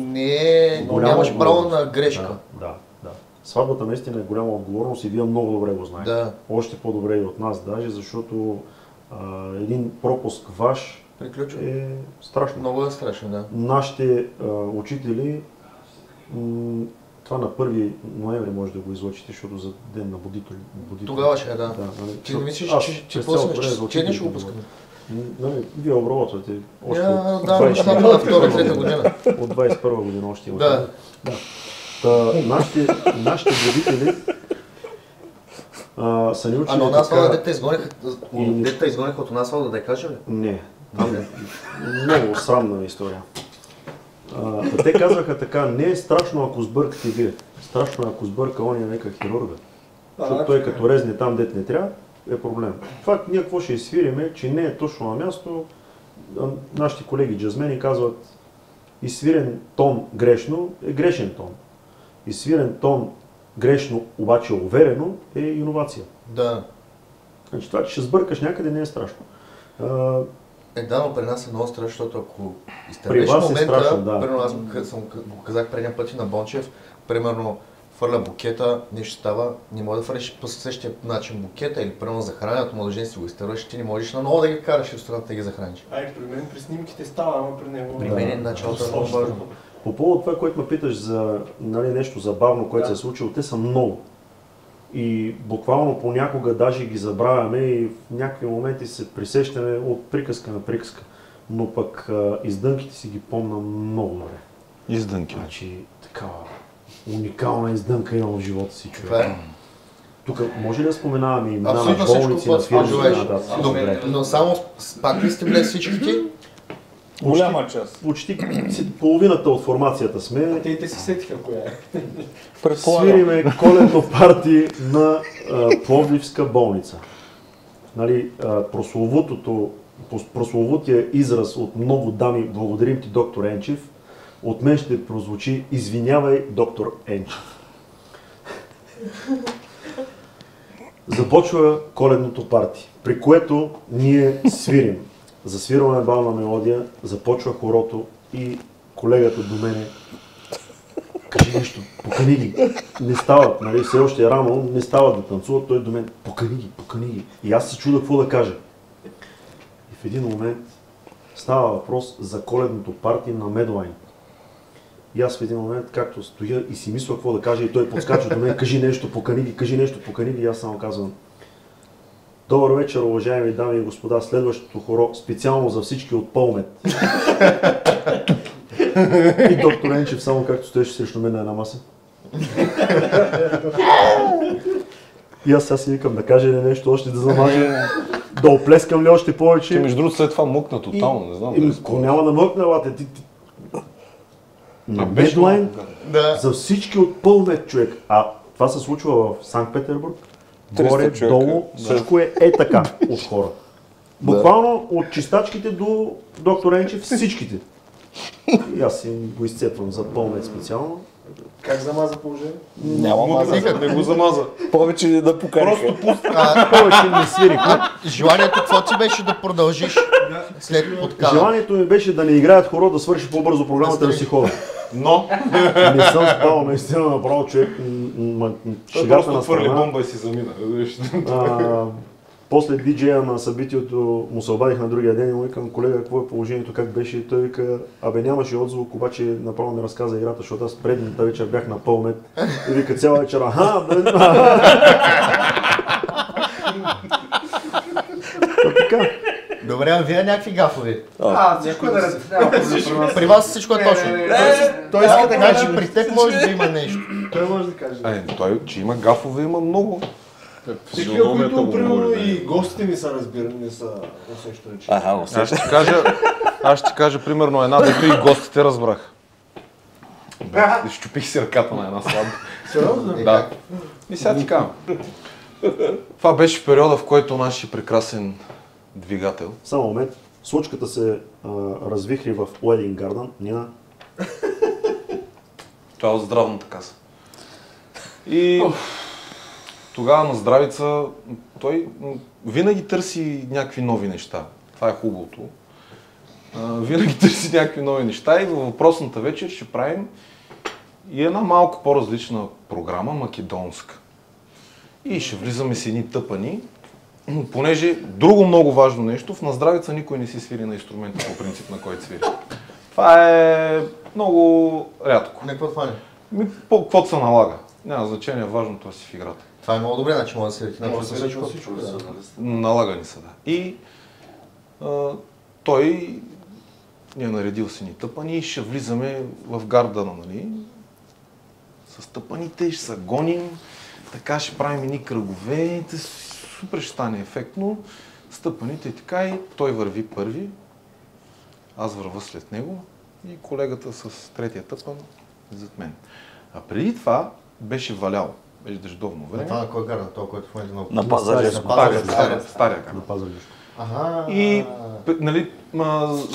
Голяма нямаш право отговорност. на грешка. Да. Сватбата наистина е голяма отговорност и вие много добре го знаете. Да. Още по-добре и от нас даже, защото един пропуск ваш Приключва. е страшно. Много е страшно, да. Нашите учители, това на 1 ноември може да го излъчите, защото за ден на будител. Тогава ще е, да. Нали, Ти не мислиш, аз че през после цялото време за че не ще учителите го пускаме? Нали, вие обработвате още Да, от да, 21 нещата на втора-трета година. от 21 година още имате. Да. Нашите будители са ни учили А на нас така... дете изгониха от нас да кажа ли? Не, там е много срамна история. Те казваха така, не е страшно ако сбъркате вие, страшно е ако сбърка ония нека хирурга. Защото той като резне там, дет не трябва, е проблем. Това ние какво ще изсвириме, че не е точно на място. Нашите колеги джазмени казват, изсвирен тон грешно е грешен тон. Изсвирен тон грешно, обаче уверено е иновация. Да. Значи това, че ще сбъркаш някъде, не е страшно. Да, но при нас е много страшно, защото ако При изтървеш вас е момента, страшно, да. примерно аз го казах предния пъти на Бончев, примерно фърля букета, нещо става, не може да фърлиш по същия начин букета или примерно захранянето, младожен си го изтърваш, ти не можеш наново да ги караш в ресторанта да ги захраниш. При мен при снимките става, ама при него... При мен началото е много важно. По повод това, което ме питаш за нещо забавно, което се е случило, те са много. И буквално понякога даже ги забравяме и в някакви моменти се присещаме от приказка на приказка. Но пък издънките си ги помня много добре. Издънки. Значи такава уникална издънка имам в живота си, човек. Тук може ли да споменаваме имена на болници, на фирми? Но само пак ли сте влез всичките? Голяма част. Почти половината от формацията сме. Те си сетиха коя е. Свириме коледно парти на Пловдивска болница. Нали, прословутия израз от много дами, благодарим ти, доктор Енчев, от мен ще прозвучи: извинявай, доктор Енчев. Започва коледното парти, при което ние свирим. Засвирваме бална мелодия, започва хорото и колегата до мене: кажи нещо, покани ги. Не стават, нали, все още е рано, не стават да танцуват, той до мен: покани ги. И аз се чуда какво да кажа. И в един момент става въпрос за коледното парти на Медлайн. И аз в един момент, както стоя и си мисля какво да кажа, и той подскача до мен: кажи нещо, покани ги, и аз само казвам: добър вечер, уважаеми дами и господа, следващото хоро специално за всички от Пълмет. И доктор Енчев само както стоеше срещу мен на една маса. И аз сега си викам да кажа нещо още, да замажа, да оплескам ли още повече. Че между другото след това мъкна тотално, не знам дали спомняш. Няма да мъкна, лате. На Медлайн за всички от Пълмет, човек. А това се случва в Санкт-Петербург. Горе, долу, всичко е така от хора. Буквално от чистачките до доктор Енчев, всичките. И аз си го изцепвам за Пълмет специално. Как замаза положение? Няма маза. Не го замаза. Повече не да поканиха. Повече не свирих. Желанието какво ти беше да продължиш след подкана? Желанието ми беше да не играят хоро, да свърши по-бързо програмата, да си ходя. Но Не съм спал, наистина направо, човек. Шегата на хвърли страна. бомба и си замина. После диджея на събитието му се обадих на другия ден и му викам: колега, какво е положението, как беше? И той вика: абе нямаше отзвук, обаче направо ми разказа играта, защото аз предната вечер бях на Пълмет. И вика цяла вечер: така. Добре, а вие някакви гафови? Всичко е наред. При вас всичко е точно. Той иска да каже, при теб може да има нещо. Той може да каже. Той, че има гафове, има много. Всички, които примерно и гостите ми са разбирани, не са усещани. Аз ще ти кажа примерно една, дето и гостите разбрах. Щупих си ръката на една сватба. Сериозно? Да. И сега ти казвам. Това беше в периода, в който нашия прекрасен двигател. Само момент. Случката се развихри в Wedding Garden. Нина. Това е от здравната каса. И тогава на здравица той винаги търси някакви нови неща. Това е хубавото. Винаги търси някакви нови неща и във въпросната вечер ще правим и една малко по-различна програма, македонска. И ще влизаме с едни тъпани, понеже друго много важно нещо, в наздравица никой не си свири на инструмента по принцип, на който свири. Това е много рядко. Не, какво това не? Каквото се налага. Няма значение, важното е си в играта. Това е много добре, значи може да се речи. Всичко. Налагани са, да. И той ни е наредил си ни тъпани и ще влизаме в гардана, нали? С тъпаните ще се гоним, така ще правим едни кръгове, супер ще стане ефектно. С тъпаните и така, и той върви първи, аз вървя след него и колегата с третия тъпан зад мен. А преди това беше валял. Беше дъждовно време. Това на кой гарда? Това, който в момента много... На Пазарджишко. Стария гарда. На Пазарджишко. И, нали,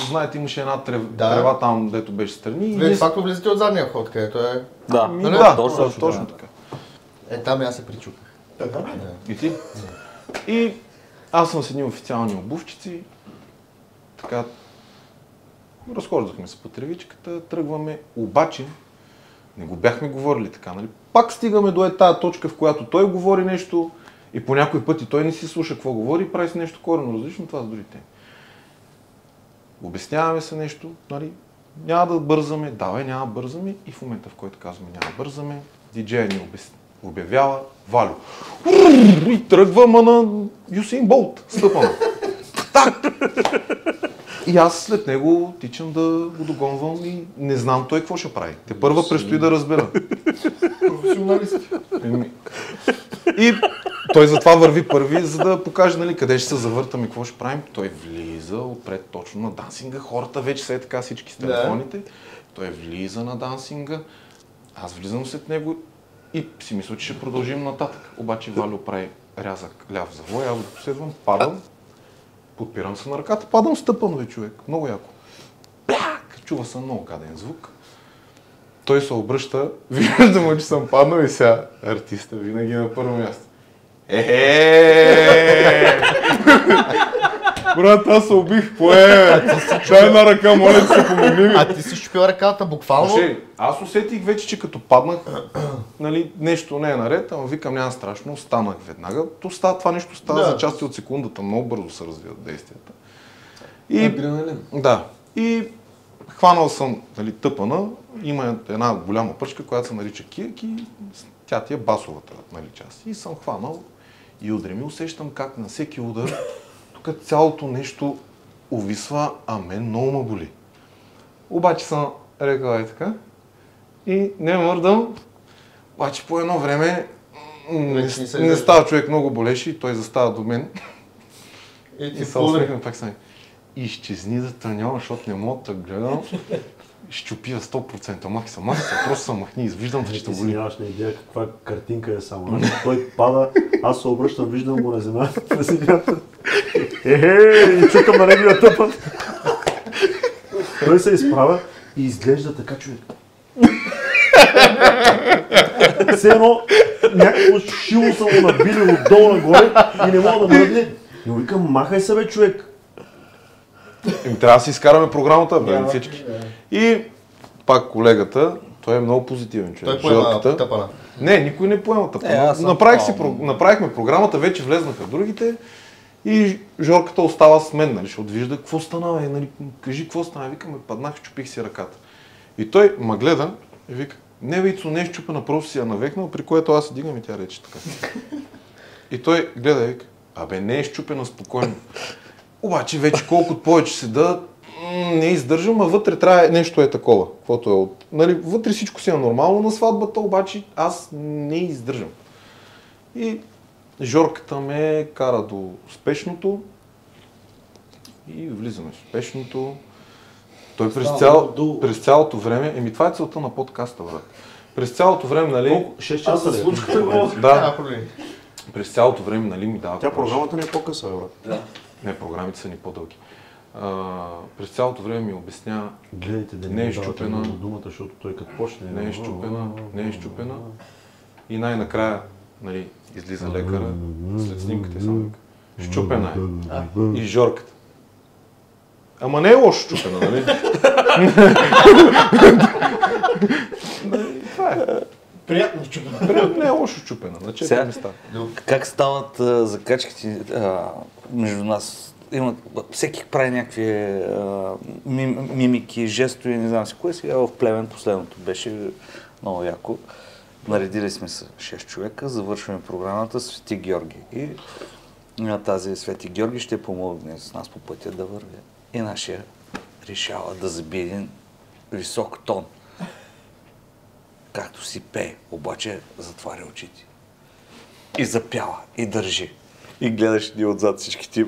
знаете, имаше една трева там, дето беше страни. Вие факто влизате от задния вход, където е... Да, точно така. Там аз се причуках. И ти? И аз съм с едни официални обувчици. Така, разхождахме се по тревичката, тръгваме, обаче не го бяхме говорили така, нали? Пак стигаме до тая точка, в която той говори нещо и по някой път и той не си слуша какво говори и прави си нещо коренно различно, това с други теми. Обясняваме се нещо, нали? Няма да бързаме, давай, няма да бързаме и в момента, в който казваме няма да бързаме, диджея ни обявява Валю. И тръгва на Юсейн Болт, стъпана. Так! И аз след него тичам да го догонвам и не знам той какво ще прави. Те първа предстои да разбера. Професионалисти. И той затова върви първи, за да покаже нали, къде ще се завъртам и какво ще правим. Той влиза отпред точно на дансинга. Хората вече са така всички с телефоните. Той влиза на дансинга. Аз влизам след него и си мисля, че ще продължим нататък. Обаче Валю прави рязък ляв завой, аз го последвам, падам, подпирам се на ръката, падам стъпан бе човек. Много яко. Пляк! Чува се много гаден звук. Той се обръща, виждам, че съм паднал и сега артиста винаги на първо място. Брат, аз се убих, дай една ръка, моля да се помогни ми. А ти си щупил ръката буквално? Аз усетих вече, че като паднах, нали, нещо не е наред, ама викам няма страшно, станах веднага. Това нещо става за части от секундата, много бързо се развиват действията. Адреналин. Да. И хванал съм нали, тъпана, има една голяма пръчка, която се нарича киек и тя ти е басовата нали, част. И съм хванал и удрям и усещам как на всеки удар тук цялото нещо увисва, а мен много ме боли. Обаче съм рекал и така и не мърдам, обаче по едно време не става човек много болеше и той застава до мен и се усмихна пак сами. Изчезни да трънява, защото не мога да гледам. Щупия 100%, махи се, просто се махни, виждам, че ще боли. Ти нямаш на идея каква картинка е само. Той пада, аз се обръщам, виждам го на земята. И чукам на неговия тъпан. Той се изправя и изглежда така човек. Все едно някакво шило са му набили отдолу нагоре и не мога да мръдне. Но викам, махай се бе човек. Трябва да си изкараме програмата, бе, всички. И пак колегата, той е много позитивен човек. Той поема тъпана. Не, никой не поема тъпана. Направихме програмата, вече влезнаха другите и Жорката остава с мен, нали, защото вижда какво стана, бе, нали, кажи какво стана, викаме, паднах, чупих си ръката. И той ме гледа и вика, не Вицо, не е щупена, просто си я навекнал, при което аз се дигам и тя рече така. И той гледа и вика, абе не е щупена, спокойно. Обаче вече колкото повече се дадат, не издържам, а вътре трябва нещо е такова. Каквото е от... Нали, вътре всичко си е нормално на сватбата, обаче аз не издържам. И Жорката ме кара до спешното и влизаме в спешното. Той през цялото време, това е целта на подкаста, брат. През цялото време, нали... 6 часа ли? Да. През цялото време, нали, ми дава... Тя програмата не е по-къса, брат. Да. Не, програмите са ни по-дълги. През цялото време ми обясня, гледайте да не е щупена, думата, защото той като почне... Не е щупена. И най-накрая, нали, излиза лекара, след снимката и само вика, щупена е. И Жорката. Ама не е лошо щупена, нали? Това е. Приятно щупена. Не е лошо щупена, на 4 места. Как стават закачките между нас? Всеки прави някакви мимики, жестови, не знам си кое. Сега в Плевен последното беше много яко. Наредили сме се 6 човека, завършваме програмата с Свети Георги. И тази Свети Георги ще помогне с нас по пътя да върви. И нашия решава да забие един висок тон. Както си пее, обаче затваря очите. И запява, и държи. И гледаш ни отзад всички ти.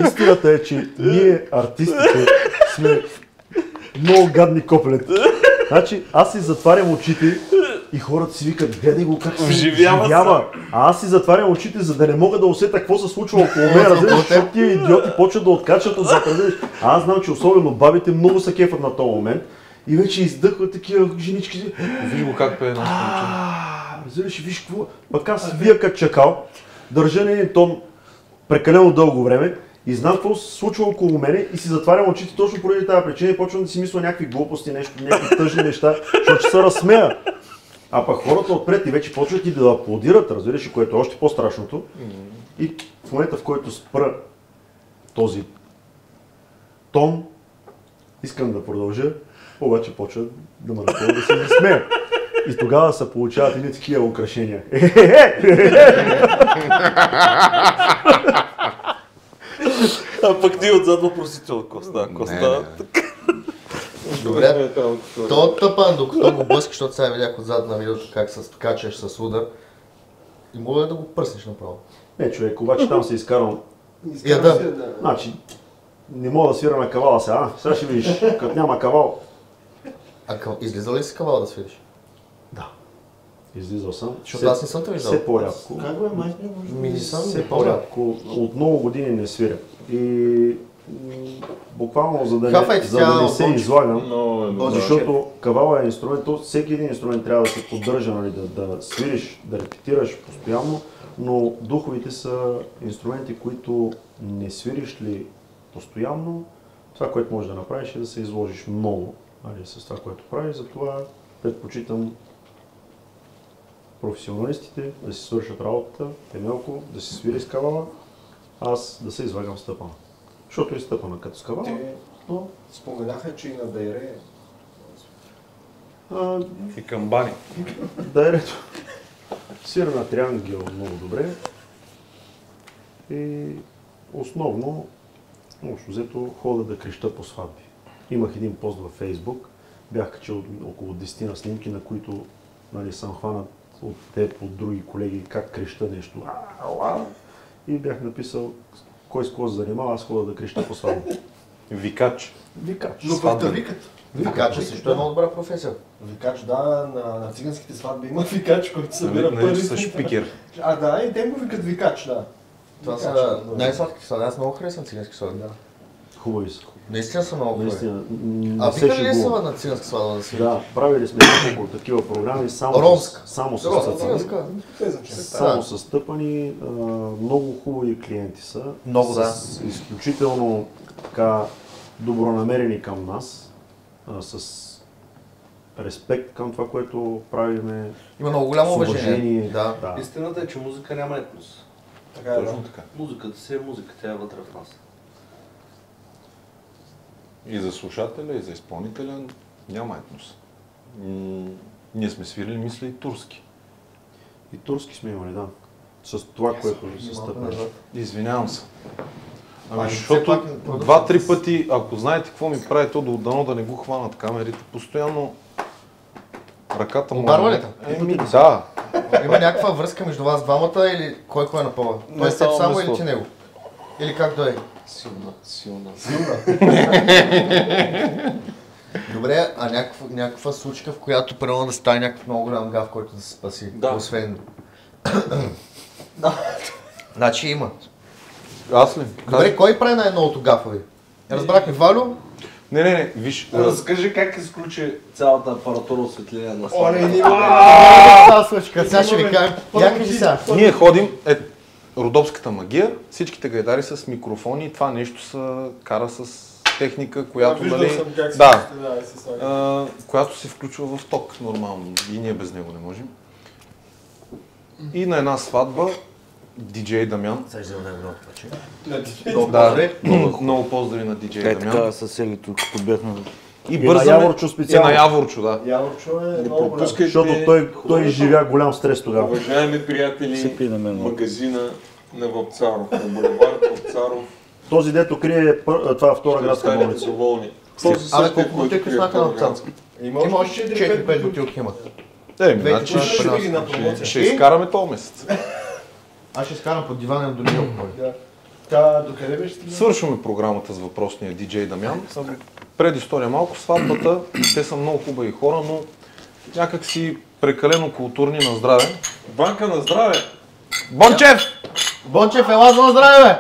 Истината е, че ние, артистите, сме много гадни копелета. Значи, аз си затварям очите и хората си викат, гледай го как се вживява. А аз си затварям очите, за да не мога да усетя какво се случва около мен. Разбираш, защото тия идиоти почват да откачат отзад. А аз знам, че особено бабите много са кефът на този момент. И вече издъхват такива женички. Виж го как пее нашето момче. Разбираш, виж какво. Пък аз вия като чакал, държа на тон прекалено дълго време и знам какво се случва около мене и си затварям очите точно поради тази причина и почвам да си мисля някакви глупости, някакви тъжни неща, защото ще се разсмея. А пък хората отпред и вече почват и да аплодират, разбираш, което е още по-страшното. И в момента, в който спра този тон, искам да продължа Обаче почват да ме ръкуват да се засмеят. И тогава се получават едни такива украшения. А пък ти отзад въпросително, Коста. Добре, то тъпан, докато го блъскаш, защото сега видях отзад на видеото как се качаш с удар. И мога да го пръснеш направо. Не, човек, обаче там се изкарвам. Да. Значи, не мога да свира на кавала сега, сега ще видиш, като няма кавал. Излиза ли си кавал да свириш? Да. Излизал съм. Защото аз не съм те виждал. Все по-рядко. Как бе, майка? Все по-рядко. От много години не свиря. И буквално за да не се излагам, защото кавала е инструмент, всеки един инструмент трябва да се поддържа, нали, да свириш, да репетираш постоянно, но духовите са инструменти, които не свириш ли постоянно, това, което можеш да направиш е да се изложиш много, нали, с това, което правиш, затова предпочитам професионалистите да си свършат работата, темелко, да си свири с кавала, аз да се излагам стъпана. Защото е стъпана като с кавала. Те споменаха, че и на Дайре. И камбани. Дайрето. Свира на триангел много добре. И основно, общо взето, хода да креща по сватби. Имах един пост във Фейсбук, бях качил около 10 снимки, на които, нали, съм хванат от теб, от други колеги, как креща нещо. И бях написал кой с кого се занимава, аз хода да креща по сватби. Викач. Викач. Но пък да викат. Викача също е много добра професия. Викач, да, на циганските сватби има викач, който събира Нали пари. са шпикер. Да, и те го викат викач, да. Това са най-сладките сватби. Аз много харесвам цигански сватби. Хубави са. Наистина са много хубави. Наистина. А викали ли са на циганска сватба да свирят? Да, правили сме няколко такива програми, Ромска. само с Ромска, стъпани. циганска. Само с стъпани, много хубави клиенти са. Много, да. С изключително така добронамерени към нас, с респект към това, което правиме. Има много голямо с уважение. Да. Истината е, че музика няма етнос. Така е, Точно така. Музиката си е музика, тя е вътре в нас. И за слушателя, и за изпълнителя няма етнос. Ние сме свирили, мисля, и турски. И турски сме имали, да. С това, което се стъпваш. Извинявам се. Защото 2-3 пъти, ако знаете какво ми прави, то дано да не го хванат камерите, постоянно ръката му... Обарва ли Да. Има някаква връзка между вас двамата или кой е на пола? Той е теб само или ти него? Или как да е? Силна. Добре, а някаква случка, в която примерно да стане някакъв много голям гав, който да се спаси? Да. Освен... Значи има. Аз ли? Добре, кой прави най-новото гафови? Разбрахме Валю? Не, виж. Разкажи как изключи цялата апаратура осветление на сватбата. Оле, ние Това случка, сега ще ви кажем. Някакви сега. Ние ходим, родопската магия, всичките гайдари с микрофони, това нещо се кара с техника, която, виждал съм как се която се включва в ток нормално и ние без него не можем. И на една сватба диджей Дамян. Много поздрави на диджей Дамян. Така с елито, като бяхме. И на Яворчо специално. И на Яворчо, да. Яворчо е много голям. Защото той изживя голям стрес тогава. Уважаеми приятели, магазина на Вапцаров, на булевард Вапцаров. Този дето крие това втора градска болница. Доволни. Абе, колко бутилки снаха на Вапцаров? Има Има още още 4-5 бутилки има. Значи на промоция. ще изкараме този месец. Аз ще изкарам под дивана до Лио. Докъде беше стигнал? Свършваме програмата с въпросния диджей Дамян. Предистория малко, сватбата, те са много хубави хора, но някак си прекалено културни, на здраве. Банка на здраве! Бончев! Бончев, ела за здраве, бе!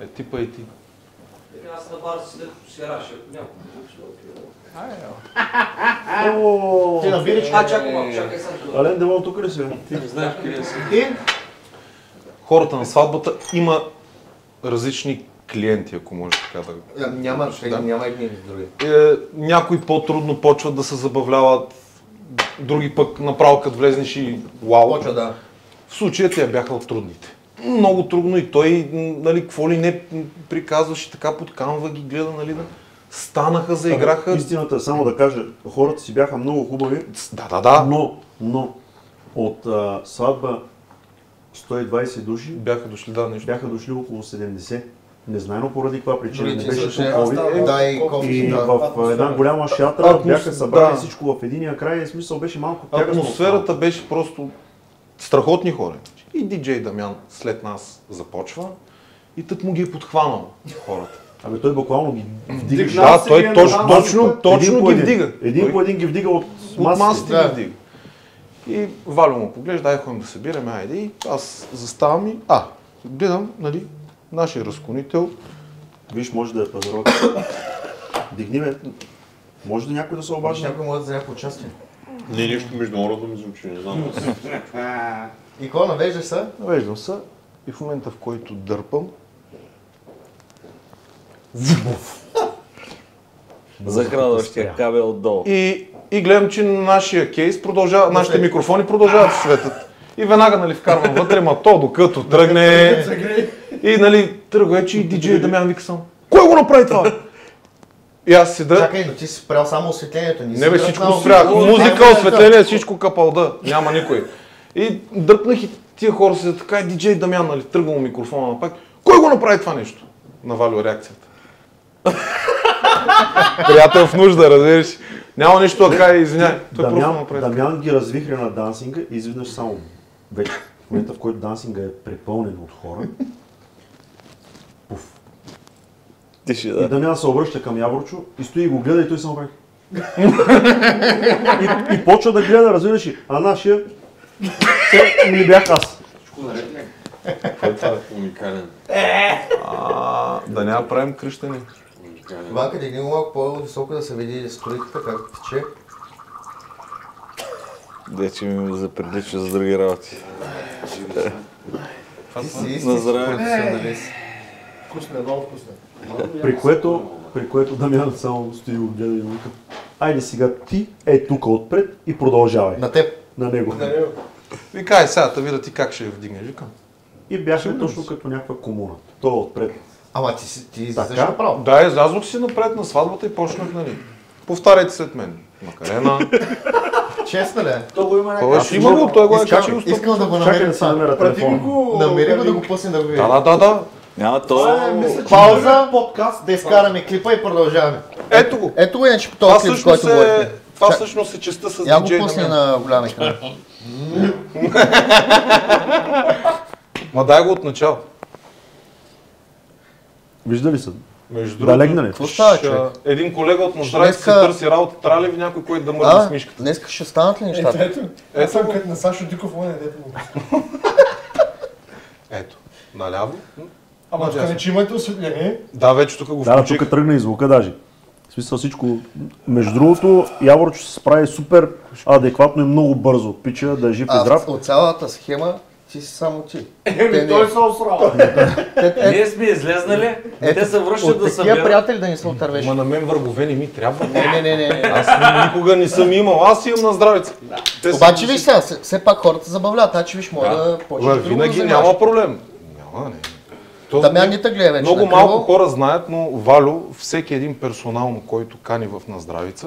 Типа и ти. Аз на бар си си раша. Ти набираш? Чакай малко, чакай съм. Ален Девол тук ли си? Ти не знаеш къде си. Хората на сватбата има различни клиенти, ако може така да... Няма едни или други. Някои по-трудно почват да се забавляват, други пък направо като влезнеш и вау. Почва, да. В случая те бяха от трудните. много трудно и той, нали, какво ли не приказваше, така подканва ги, гледа, нали, да станаха, заиграха. Истината, само да кажа, хората си бяха много хубави, да. но от сватба 120 души бяха дошли, бяха дошли около 70. Незнайно поради каква причина, не Другите беше са- COVID. и И в една голяма шатра бяха събрали всичко в единия край, смисъл беше малко тягостно. Атмосферата беше просто страхотни хора. И диджей Дамян след нас започва и тък му ги е подхванал хората. Абе той буквално ги вдига. Да, той точно ги вдига. Един по един ги вдига от масите ги вдига. И Валю му поглежда, дай ходим да събираме, айде. И аз заставам и гледам, нали, нашия разклонител. Виж, може да е пазарок. Дигни ме. Може да някой да се обажда? Някой може да за някакво участие. Не, нещо международно ми звучи, не знам. И какво, навеждаш се? Навеждам се и в момента, в който дърпам, Захранващия кабел отдолу. И гледам, че нашия кейс продължава, нашите микрофони продължават да светят. И веднага, нали, вкарвам вътре, ма то докато тръгне. И, нали, тръгва, че и диджей Дамян вика само: кой го направи това? И аз седа. Чакай, но ти си спрял само осветлението. Не бе, всичко спрях. Музика, осветление, всичко капалда. Няма никой. И дръпнах и тия хора седят така, и диджей Дамян, нали, тръгвам микрофона на пак. Кой го направи това нещо? Навалю реакцията. Приятел в нужда, разбираш. Няма нищо така, извиняй. Той просто направи. Дамян ги развихря на дансинга и изведнъж само вече в момента, в който дансинга е препълнен от хора. Пуф. И Дамян се обръща към Яворчо и стои и го гледа и той само прави. И почва да гледа, разбираш ли, а нашия не бях аз. Това е уникален. Да няма правим кръщане. Иванка, дигни го малко по-високо да се види столиката, как тече. Вече ми заприлича за други работи. Ти си На здраве. професионалист. Вкусно е, много вкусно. При което Дамян само стои и го гледа и му вика: айде сега ти тук отпред и продължавай. На теб. На него. Викай сега, видя ти как ще я вдигнеш, викам. И бяхме точно като някаква комуна. Той отпред. Ама ти излизаш направо. Да, излязох си напред на сватбата и почнах, нали. Повтаряйте след мен. Макарена. Честно ли? То го има някакъв. Има го, той го е качил. Искам да го намеря това. Намери го да го пуснем да го видим. Да. Няма то. Пауза, подкаст, да изкараме клипа и продължаваме. Ето го. Ето го иначе по този клип, който говорите. Това всъщност е частта с Я го диджей пусни Дамян. на голям екран. Ма дай го от начало. Вижда ли се? Между другото, Да легна ли? Какво става, човек? един колега от Наздравица си търси работа. Трябва ли ви някой, който да мърда с мишката? Днеска ще станат ли нещата? Ето съм като на Сашо Диков, не дете му. Ето, наляво. Ама тук не че имате осветление. Да, вече тук го Да, включих. тук тръгна и звука даже. В смисъл всичко. Между другото, Яворчо се справи супер адекватно и много бързо. Пича да е жив и здрав. От цялата схема ти си само ти. Той се осрал. Ние сме излезнали, те се връщат да От такива събират. приятели да ни се отървеш. Ма на мен въргове не ми трябва. Не. Аз никога не съм имал. Аз имам на здравица. Обаче виж сега, все пак хората забавляват. Значи виж, може да почнеш друго да Винаги занимаваш. няма проблем. Няма, не. Дамян ни те гледа вече. Много на малко криво. хора знаят, но Валю, всеки един персонално, който кани в Наздравица,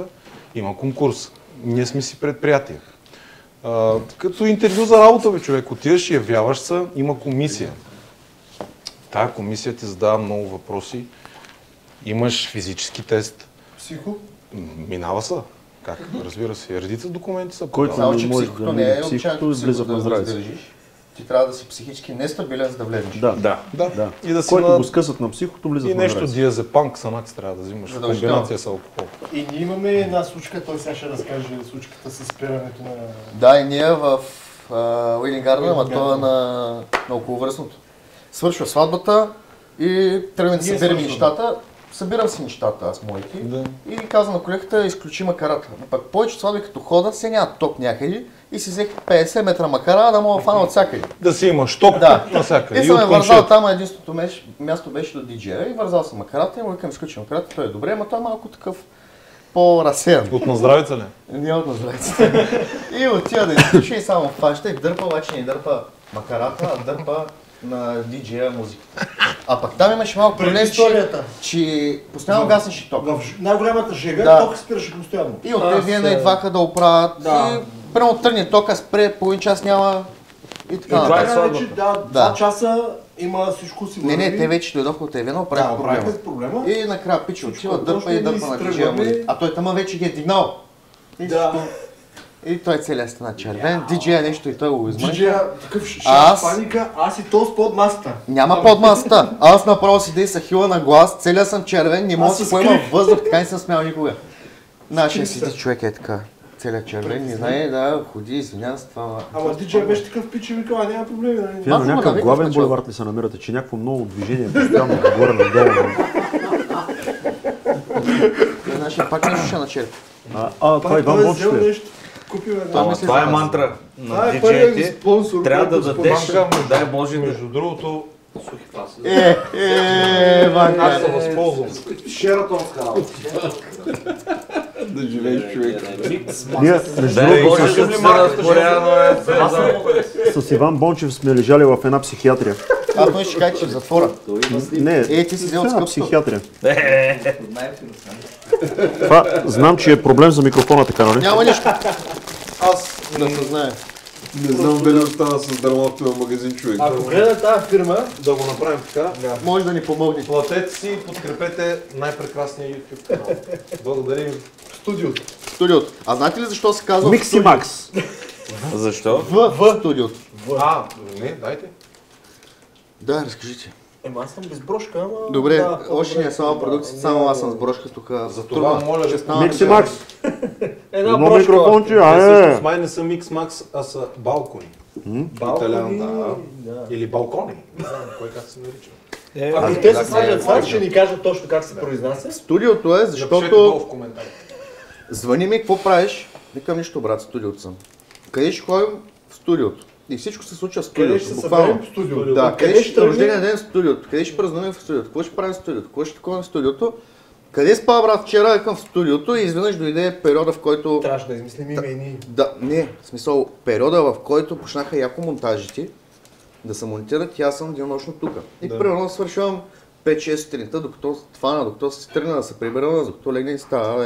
има конкурс. Ние сме си предприятие. Като интервю за работа, бе, човек, отиваш и явяваш се, има комисия. Тая комисия ти задава много въпроси. Имаш физически тест. Психо? Минава се. Как? Разбира се. Редица документи са. Който Само, не че може психото да не е мине обичайно психото, влиза в да Наздравица. раздържиш. Ти трябва да си психически нестабилен, за да влезеш. Да. И да си Който го скъсат на психото, влиза и в нещо Наздравица. диазепам, ксанакс трябва да взимаш. Задължително. Комбинация с алкохол. И ние имаме една случка, той сега ще разкаже случката с спирането на... Да, и ние в Уилинг Гарден, ама това е на околовръстното. Свършва сватбата и тръгваме да Ние събираме свършваме. нещата. Събирам си нещата, аз моите. Да. И казвам на колегата, изключи макарата. Но пък повече сватби като хода, се няма ток някъде и си взех 50 метра макара, да мога фана от всякъде. Да си имаш ток Да. навсякъде. И съм от е вързал кончета. там, единственото място беше до диджея и вързал съм макарата и му викам, изключи макарата, той е добре, но той е малко такъв по-разсеян. От Наздравица ли? Не от назрайците. И отива да изключи и само фаща и дърпа, обаче не дърпа макарата, а дърпа на диджея музиката. А пък там имаше малко проблем, че постоянно гаснеше ток. В най-голямата жега ток спираше постоянно. И от тези не идваха да оправят. Прямо тръгне тока, спре, половин час няма и така нататък. Два часа има всичко си върви. Не, те вече дойдоха от Евена, оправиха проблема. И накрая пича отива, дърпа и дърпа на диджея музиката. А той тама вече ги е дигнал. И той целият стана червен, диджея нещо и той го измънка. Диджея такъв паника, аз и тост под масата. Няма под масата. Аз направо си дейса хила на глас, целият съм червен, не мога да си поема въздух, така не съм смял никога. Нашия си човек е така, целият червен, не знае да ходи, извинява се това. Ама диджея беше такъв пич и ми казва, няма проблеми. Вие на някакъв главен булевард ли се намирате, че някакво много движение постоянно горе надолу? Нашия пак нещо ще начерпи. Това Иван Бончев ли? Това е мантра на диджеите. Трябва да дадеш, дай Боже, между другото, сухи паси. Аз се възползвам. Шератонска работа. Да живееш човек. Ние, с Иван Бончев сме лежали в една психиатрия. Той ще каже, че в затвора. Не, ти си взел скъпство. Психиатрия. Това знам, че е проблем за микрофона, така, нали? Няма нищо. Аз не знае. Не знам дали остана с дърмото в магазин човек. Ако гледа тази фирма, да го направим така, може да ни помогне. Платете си и подкрепете най-прекрасния YouTube канал. Благодарим. Студиото. А знаете ли защо се казва Микси Макс? Защо? В студиото. Не, дайте. Да, разкажите. Аз съм без брошка, ама... Добре, още не е само продукция, само аз съм с брошка тук. За това моля да Микси Макс. Една брошка. Микрофонче, Всъщност май не са Микс Макс, а са балкони. Италиан, или балкони. Не знам кой как се нарича. Ако те се слагат това, ще ни кажат точно как се произнася. Студиото е, защото... Звъни ми, какво правиш? Викам нищо, брат, студиото съм. Къде ще ходим? В студиото. И всичко се случва в студиото. Къде ще се съберем в студиото? Да, къде ще рождения ден в студиото? Къде ще празнуваме в студиото? Какво ще правим в студиото? Какво ще такова в студиото? Къде спа, брат, вчера към в студиото и изведнъж дойде периода, в който... Трябваше да измислим имени. Да, не, в смисъл, периода, в който почнаха яко монтажите да се монтират и аз съм денонощно тук. И примерно свършвам 5-6 сутринта, докато фана, докато се тръгна да се прибера, докато легне и става,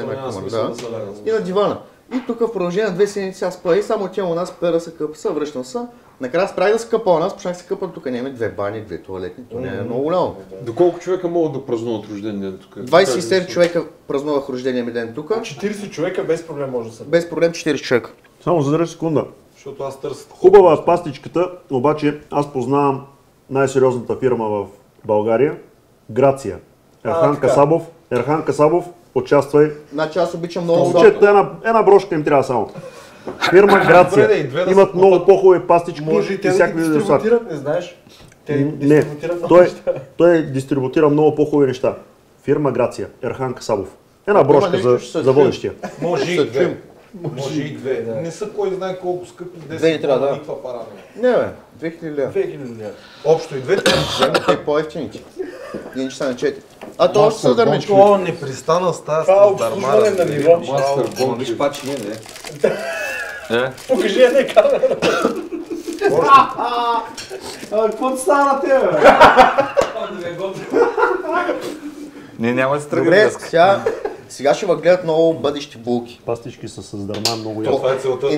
и на дивана. И тук в продължение на 2 седмици аз спа и само отивам у нас, пера се къпа, се връщам се. Накрая спрях да се къпа у нас, почнах се къпа тук, нямаме 2 бани, 2 туалетни, то не е много голямо. Доколко човека могат да празнуват рожден ден тук? 27 човека празнувах рождения ми ден тук. 40 човека без проблем може да се. Без проблем 40 човека. Само за 10 секунда. Защото аз търся. Хубава е пастичката, обаче аз познавам най-сериозната фирма в България. Грация. Ерхан Касабов, участвай. Значи аз обичам много една брошка им трябва само. Фирма Грация. Имат много по-хубави пастички и всякакви дистрибутират, не знаеш? Не, той дистрибутира много по-хубави неща. Фирма Грация. Ерхан Касабов. Една брошка за водещия. Може и две. Може и две. Не са кой знае колко скъпи. 10 трябва, никаква парада. Не бе, 2000 лева. 2000 лева. Общо и двете. Вземате и по-ефтините. Иначе са на 4. А то още са дърмички. Това не пристана с тази обслужване на ниво. Виж пачи не, не. Покажи една камера. Какво ти става на тебе, Не, няма да се тръгне. Добре, сега ще гледат много бъдещи булки. Пастички са с дърма много ясно. Това е целта.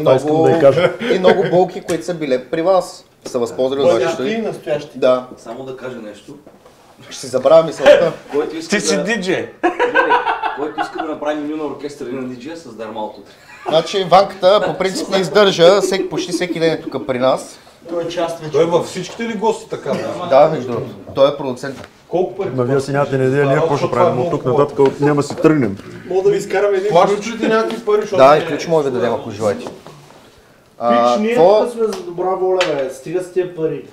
И много булки, които са били при вас. Са възползвали от вашето. И настоящи. Да. Само да кажа нещо. Ще си забравя мисълта. Ти си диджей. Който иска да направи меню на оркестър и на диджея с дърмалото. Значи Ванката по принцип не издържа, почти всеки ден е тук при нас. Той е част вече. Той е във всичките ли гости така? Да, между другото. Той е продуцент. Колко пари? Ма вие си нямате не идея, ние какво ще правим от тук нататък, няма си тръгнем. Мога да ви изкараме един Плащате някакви пари, защото... Да, и ключ може да дадем, ако желаете. Пич, ние тук сме за добра воля, бе. Стига с тия пари.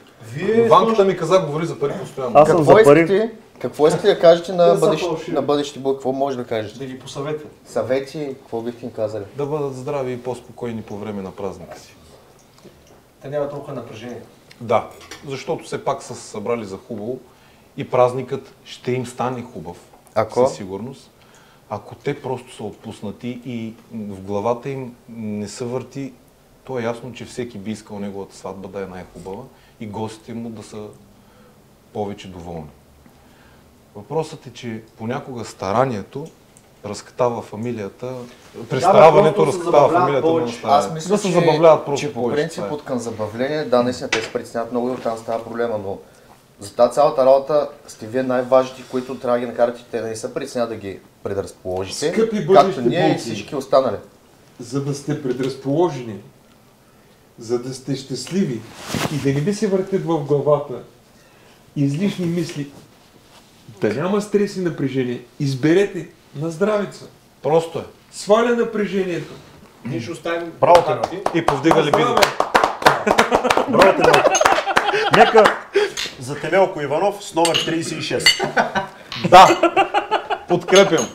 Ванката ми каза, говори за пари постоянно. Аз съм за пари. Какво искате да кажете на бъдещите булки? Какво може да кажете? Да ги посъветвам. Съвети, какво бихте им казали? Да бъдат здрави и по-спокойни по време на празника си. Те няма толкова напрежение. Да, защото все пак са се събрали за хубаво и празникът ще им стане хубав. Със сигурност. Ако те просто са отпуснати и в главата им не се върти, то е ясно, че всеки би искал неговата сватба да е най-хубава и гостите му да са повече доволни. Въпросът е, че понякога старанието разкатава фамилията, престараването разкатава фамилията на старанието. Аз мисля, да се забавляват просто че по повече. принцип от към забавление, да, наистина те се притесняват много и оттам става проблема, но за тази цялата работа сте вие най-важните, които трябва да ги накарате, те да не се притесняват да ги предразположите, Скъпи както бъдещи ние и болки, всички останали. за да сте предразположени, за да сте щастливи и да не ви се въртят в главата излишни мисли, да няма стрес и напрежение, изберете на здравица. Просто е. Сваля напрежението. Ние ще оставим Браво, контакти. И повдига либидо. Браво, Темелко. Нека за Темелко Иванов с номер 36. Да! Подкрепям.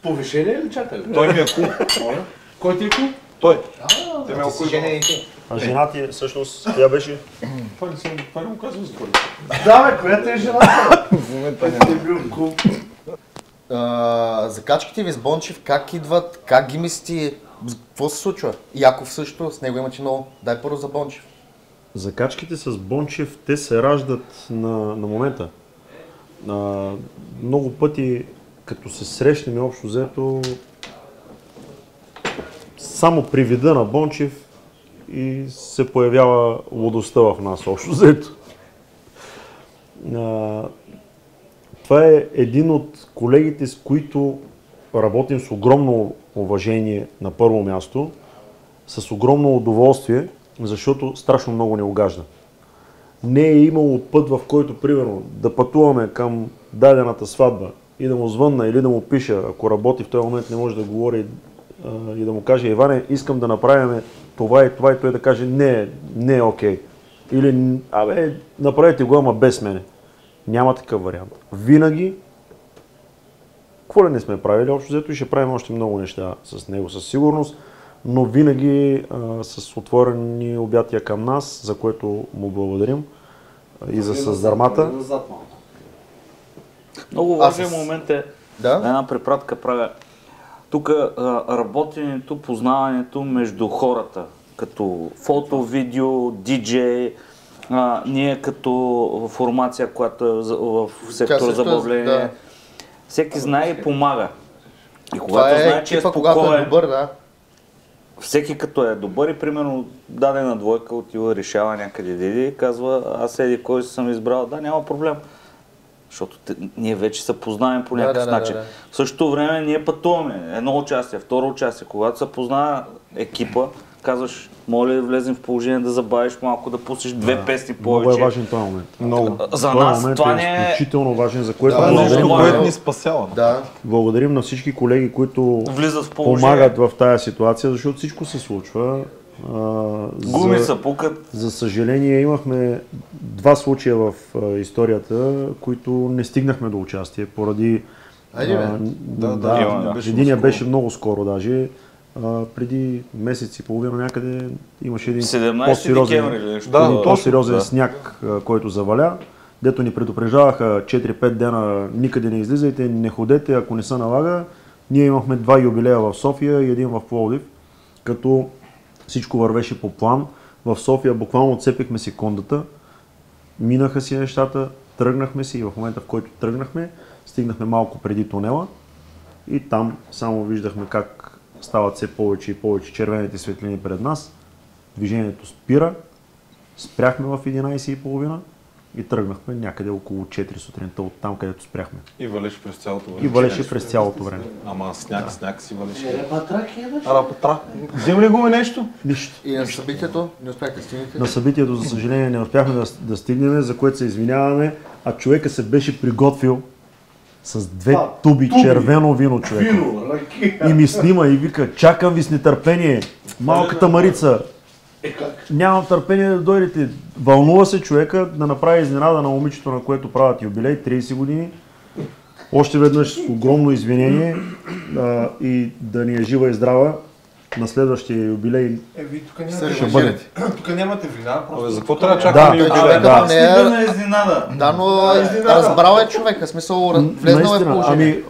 Повишение ли чакай? Той ми е кул. Кой ти е кул? Той. Темелко Иванов. А жена ти всъщност, тя беше... Това не го казвам с гордо. Да, бе, която е жената? В момента не е бил кул. Закачките ви с Бончев, как идват, как ги мислите, какво се случва? Яков също, с него имате много. Дай първо за Бончев. Закачките с Бончев, те се раждат на момента. Много пъти, като се срещнем общо взето, само при вида на Бончев и се появява лудостта в нас общо взето. Това е един от колегите, с които работим с огромно уважение на първо място, с огромно удоволствие, защото страшно много ни угажда. Не е имало път, в който, примерно, да пътуваме към дадената сватба и да му звънна или да му пиша, ако работи в този момент, не може да говори и да му каже: Иване, искам да направим това и това, и той да каже: не е окей. Или, направете го, ама без мене. Няма такъв вариант. Винаги, какво ли не сме правили, общо взето и ще правим още много неща с него със сигурност, но винаги с отворени обятия към нас, за което му благодарим и за създармата. Много важен момент е, една препратка правя. Тук работенето, познаването между хората, като фото, видео, диджей, ние като формация, която е в сектора забавление, да. Всеки знае и помага. И когато знае, че е спокоен, всеки като е добър и примерно дадена двойка отива, решава някъде диди и казва: аз еди кой съм избрал, да, няма проблем. Защото ние вече се познаваме по някакъв начин. В същото време ние пътуваме. Едно участие, второ участие. Когато се познава екипа, казваш: моля да влезем в положение да забавиш малко, да пуснеш две песни повече. Много е важен този момент. Много. За нас това не е изключително важен, за което което ни спасява. Да. Благодарим на всички колеги, които влизат в помагат в тая ситуация, защото всичко се случва. Гуми се пукат. За съжаление имахме два случая в историята, които не стигнахме до участие поради... Единия беше много скоро даже. Преди месец и половина някъде имаше един по-сериозен сняг, който заваля, дето ни предупреждаваха 4-5 дена: никъде не излизайте, не ходете, ако не се налага. Ние имахме два юбилея в София и един в Пловдив, като всичко вървеше по план. В София буквално отцепихме секундата, минаха си нещата, тръгнахме си и в момента, в който тръгнахме, стигнахме малко преди тунела и там само виждахме как стават все повече и повече червените светлини пред нас. Движението спира, спряхме в 11:30 и тръгнахме някъде около 4 сутринта от там, където спряхме. И валеше през цялото време. И валеше през цялото време. Ама сняг си валеше. Рапатра. Взема ли го нещо? Нищо. И на събитието не успяхте да стигнете? На събитието, за съжаление, не успяхме да стигнем, за което се извиняваме, а човека се беше приготвил с две туби червено вино, човек. И ми снима и вика: чакам ви с нетърпение, малката Марица. Нямам търпение да дойдете. Вълнува се човека да направи изненада на момичето, на което правят юбилей, 30 години. Още веднъж с огромно извинение и да ни е жива и здрава на следващия юбилей. Вие ще бъдете. Тук нямате вина. За какво трябва да чакаме юбилей? Да, но разбрал е човека, смисъл влезнал е в положение.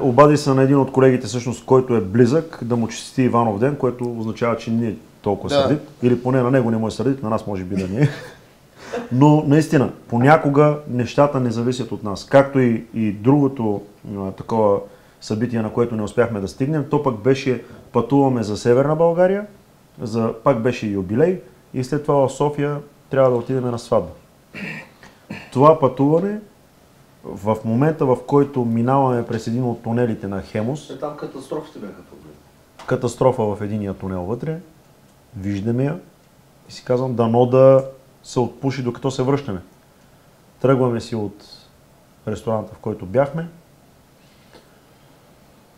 Обади се на един от колегите, всъщност, който е близък, да му чести Иванов ден, което означава, че не е толкова сърдит. Или поне на него не му е сърдит, на нас може би да не е. Но наистина, понякога нещата не зависят от нас. Както и другото такова събитие, на което не успяхме да стигнем, то пък беше пътуваме за Северна България, пак беше юбилей и след това в София трябва да отидем на сватба. Това пътуване, в момента в който минаваме през един от тунелите на Хемус, там катастрофите бяха проблем. Катастрофа в единия тунел вътре, виждаме я и си казвам, дано да се отпуши докато се връщаме. Тръгваме си от ресторанта, в който бяхме,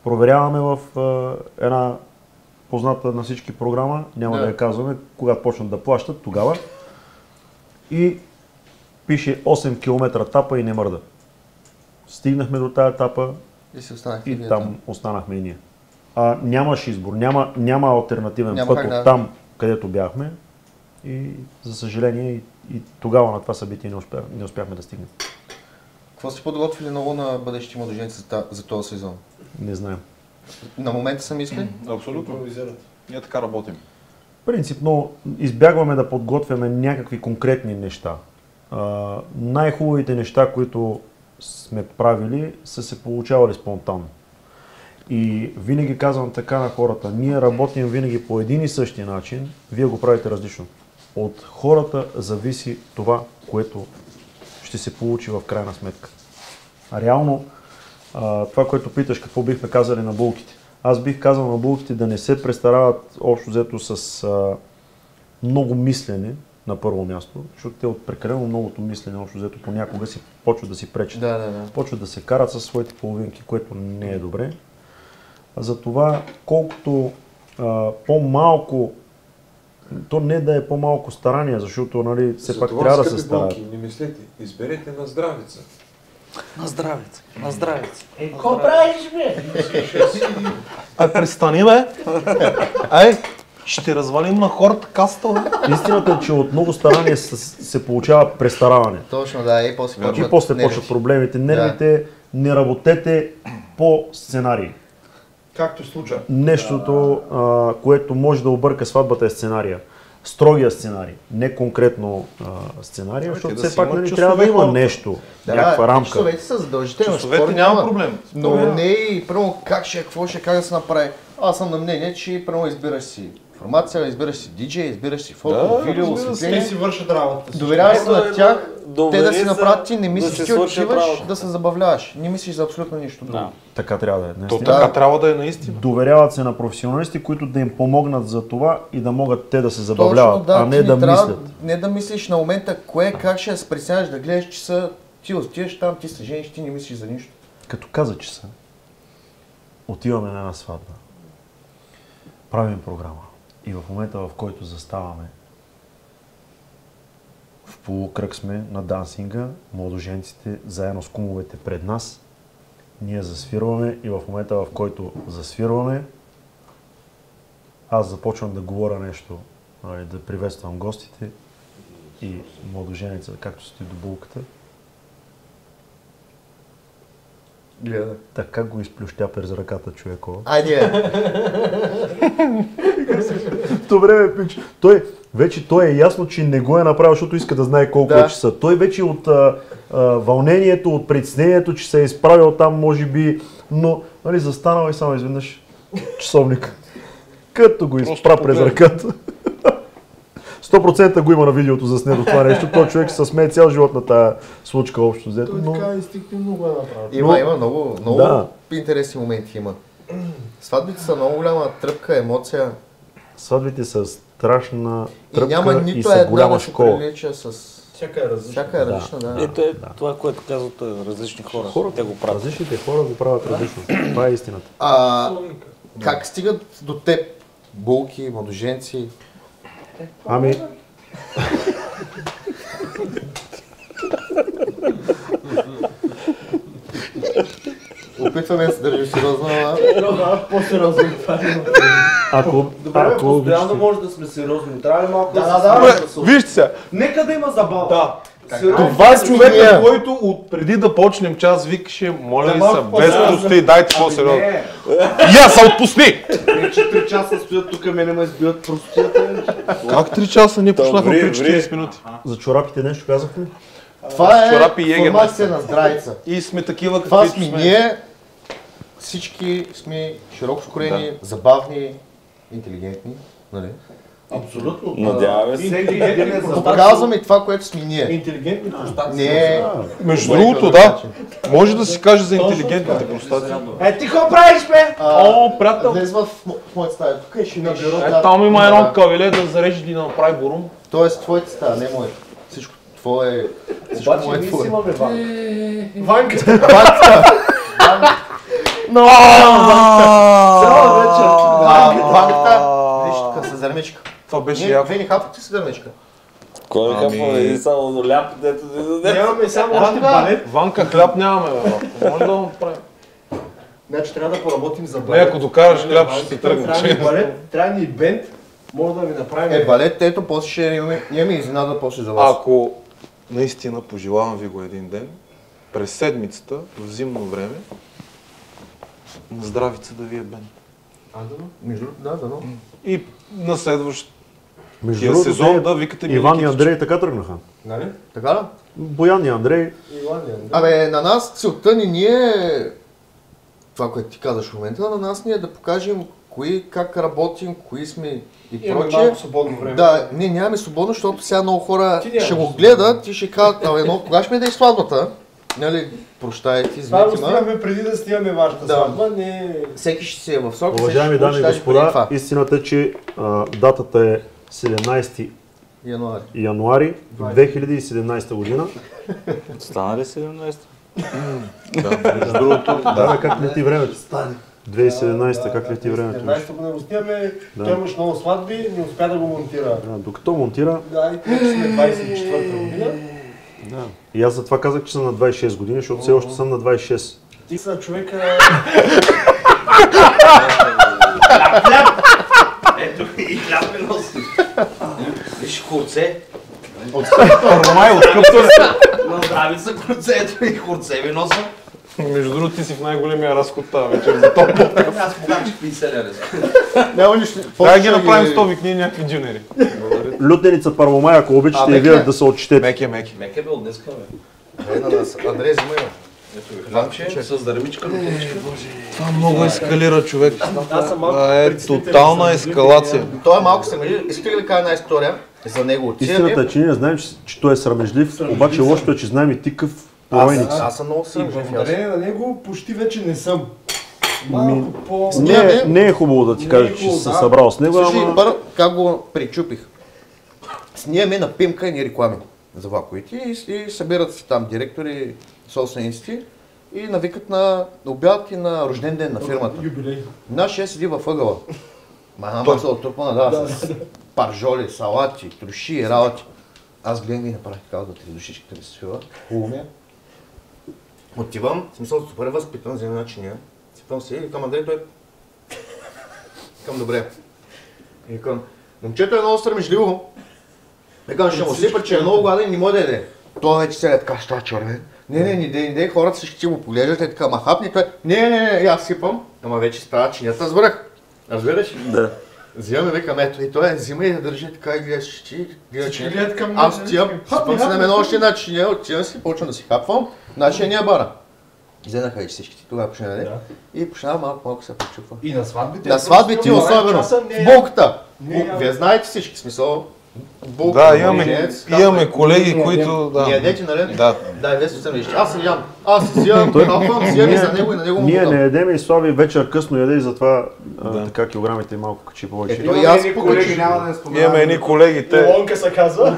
проверяваме в една позната на всички програма, няма да я казваме, когато почнат да плащат, тогава. И пише 8 км тапа и не мърда. Стигнахме до тая етапа и там останахме и ние. Нямаш избор, няма алтернативен път от там, където бяхме и за съжаление и тогава на това събитие не успяхме да стигнем. Какво сте подготвили ново на бъдещи младоженци за този сезон? Не знаем. На момента са мисли? Абсолютно. Ние така работим. Принципно избягваме да подготвяме някакви конкретни неща. Най-хубавите неща, които сме правили, са се получавали спонтанно. И винаги казвам така на хората, ние работим винаги по един и същи начин, вие го правите различно. От хората зависи това, което ще се получи в крайна сметка. Реално, това, което питаш, какво бихме казали на булките. Аз бих казал на булките да не се престарават общо взето с много мислене на първо място, защото те от прекалено многото мислене общо взето понякога почват да си пречат. Почват да се карат със своите половинки, което не е добре. Затова колкото по-малко, то не да е по-малко старание, защото нали, все пак трябва да се стараят. Не мислете, изберете на здравица. На здравица, на здравица. Какво правиш, бе? Престани, бе! Ще развалим на хората каста, бе! Истината е, че от много старание се получава престараване. Точно, да, и после почват проблемите. Нервите, не работете по сценарии. Както случа. Нещото, което може да обърка сватбата е сценария. Строгия сценарий, не конкретно сценария, защото все пак нали, трябва да има нещо, някаква рамка. Часовете са задължителни, спор няма проблем. Но не и първо как ще, какво ще, как да се направи. Аз съм на мнение, че първо избираш си информация, избираш си диджей, избираш си фото, видео, осветление. Те си вършат работата. Доверявай се на тях, те да си направят, ти не мислиш, ти отиваш да се забавляваш. Не мислиш за абсолютно нищо друго. Така трябва да е. Така трябва да е наистина. Доверяват се на професионалисти, които да им помогнат за това и да могат те да се забавляват, а не да мислят. Не да мислиш на момента кое, как ще се пресянеш да гледаш часа, ти отиваш там, ти се жениш, ти не мислиш за нищо. Като каза часа, отиваме на една сватба, правим програма и в момента, в който заставаме, в полукръг сме на дансинга, младоженците заедно с кумовете пред нас, ние засвирваме и в момента, в който засвирваме, аз започвам да говоря нещо, да приветствам гостите и младоженица, както стои до булката. Гледа. Така го изплющя през ръката човеко. Айде! Добре, пич. Той е ясно, че не го е направил, защото иска да знае колко е часа. Той вече от вълнението, от притеснението, че се е изправил там, може би, но нали, застанал и само изведнъж часовник. Като го изпра през ръката. 100% го има на видеото заснето това нещо. Той човек се смее цял живот на тая случка общо взето. Той така инстинктивно много е направил. Има много интересни моменти има. Сватбите са много голяма тръпка, емоция. Сватбите са страшна тръпка и, няма нито и са голяма школа. Всяка е различна. Всяка е различна, да. Ето е това, което казвате, различни хора. Те го правят. Различните хора го правят различно. Това е истината. Как стигат до теб булки, младоженци? Ами... опитваме да се държим сериозно, по-сериозно. Добре, постоянно може да сме сериозни. Трябва ли малко Да. Вижте сега. Нека да има забава. Да. Сериозно. Това е човека, който преди да почнем час викаше, моля ви се, без прости, дайте по-сериозно. Я се отпусни! Не, че 3 часа стоят тук, мене ме избиват простията. Как 3 часа? Ние почнахме преди 40 минути. За чорапите нещо казахте ли? Това е Чорапи и егер формация на здравица. И сме такива, Това каквито сме сме. ние, всички сме широко скроени, забавни, интелигентни, нали? Абсолютно. Надяваме се. Всеки един е за Показваме това, което сме ние. Интелигентни простаци. Не Между другото, да. Може да си каже за интелигентните простаци. Ти какво правиш, бе? О, приятел. Влез в моята стая. Тук е ще на бюро. Там има едно кавеле да зарежи и да направи бурум. Тоест, твоята стая, не моята. Всичко твое. Всичко Обаче мое ние твое. си имаме ванка. Ванка. Цяла вечер. Ванката, виж тук с зърничка. Това беше яко. Вие не хапвате с зърничка. Кой е хапва? Един само до ляпите, ето да даде. Нямаме само още балет. Ванка хляб нямаме, бе. Може да го направим. Значи трябва да поработим за Не, балет. ако докараш хляб, ще се тръгне. Трябва ни балет, трябва ни бенд. Може да ви направим. Балет, ето, после ще имаме изненада после за вас. Ако наистина пожелавам ви го един ден, през седмицата, в зимно време, на здравица да ви е бен. Между другото, да, но. И на следващия Между другото, сезон да викате Иван и Андрей така тръгнаха. Нали? Така да? Боян и Андрей. Абе, на нас целта ни е, това, което ти казаш в момента, на нас ни е да покажем как работим, кои сме и Имаме прочее. малко свободно време. Да, не, нямаме свободно, защото сега много хора Ти нямаш ще го свободно. гледат и ще кажат, абе, но кога ще ми да е сватбата? Нали, прощайте, Това го извинете ме. снимахме преди да снимаме вашата Да. сватба. Не... Всеки ще си е в срок. Уважаеми дами и господа, истината е, че датата е 17 Януари. януари 2017 година. Стана ли 17? Между другото, Да, бе, как лети времето? 2017, как лети времето? 17-та година го снимаме, Да. той имаш много сватби, не успя да го монтира. Докато монтира, Да, и тук сме 24-та година. и аз затова казах, че съм на 26 години, защото все още съм на 26. Ти са човека... Ето и хляб ми носи. Виж хурце. Първомай, откъпто На здравица хурце, ето и хурце ми носа. Между другото, ти си в най-големия разход тази вечер за топ. Аз погамчих 50 лева. Няма нищо. Трябва да ги направим 100 вик, ние някакви джунери. Лютеница Първомай, ако обичате и вие да се отчетете. Меке. Меке бе от днеска, бе. На нас. Андрей, взимай. Хлябче с дърмичка. Това много ескалира, човек. Аз съм малко Това е притеснителен, тотална съм ескалация. Той е малко срамежлив. Искате ли да кажа една история за него? Истината е, че ние знаем, че той е срамежлив, обаче лошото е, че знаем и ти къв поройник. Аз съм много И срамежлив. благодарение на него почти вече не съм. Ми, Малко по... Не е хубаво да ти Не е кажа, че хубаво, си се да. събрал с него, Слушай, ама... първо, как го причупих? Снимаме на Пимка и реклами за влаковете и събират се там директори, собственици и навикат на обяд и на рожден ден на фирмата. Юбилей. Нашия седи във ъгъла. Една маса отрупана, да, с паржоли, салати, троши и работи. Аз гледам и направих така да три душичките ми се свива. Хубаво ми е. Отивам, в смисъл супер възпитан, за една чиния. Сипвам се и викам, Андрей, той... Викам, добре. И викам, момчето е много срамежливо. Викам, ще му сипа, че е много гладен и не може да яде. Той вече сега така, що червен. Не дей, хората всички ти го поглеждат и така, ма хапни, той, не, аз сипам. Ама вече става чинията, разбрах. Разбираш? Да. Взимаме, викам, ето и той взима и да държи така и гледаш, че гледа Всички гледат към мен. Аз отивам, сипам се на мен още една чиния, отивам си, почвам да си хапвам, нашия ния бара. Взенаха и всичките, тогава почна да яде. И почна малко се пречупва. И на сватбите. На сватбите особено. Булката. Вие знаете всички смисъл. Да, имаме колеги, които... Не ядете, нали? Да. Да, весно съм вижте. Аз ям. Аз си взимам, хапвам, взимам и за него и на него му Ние не бутам. ядеме и Слави вечер късно яде и затова така килограмите малко качи повече. Той и аз Колеги, покачи. няма да не споменавам. Имаме едни колеги, те... Лонка се казва.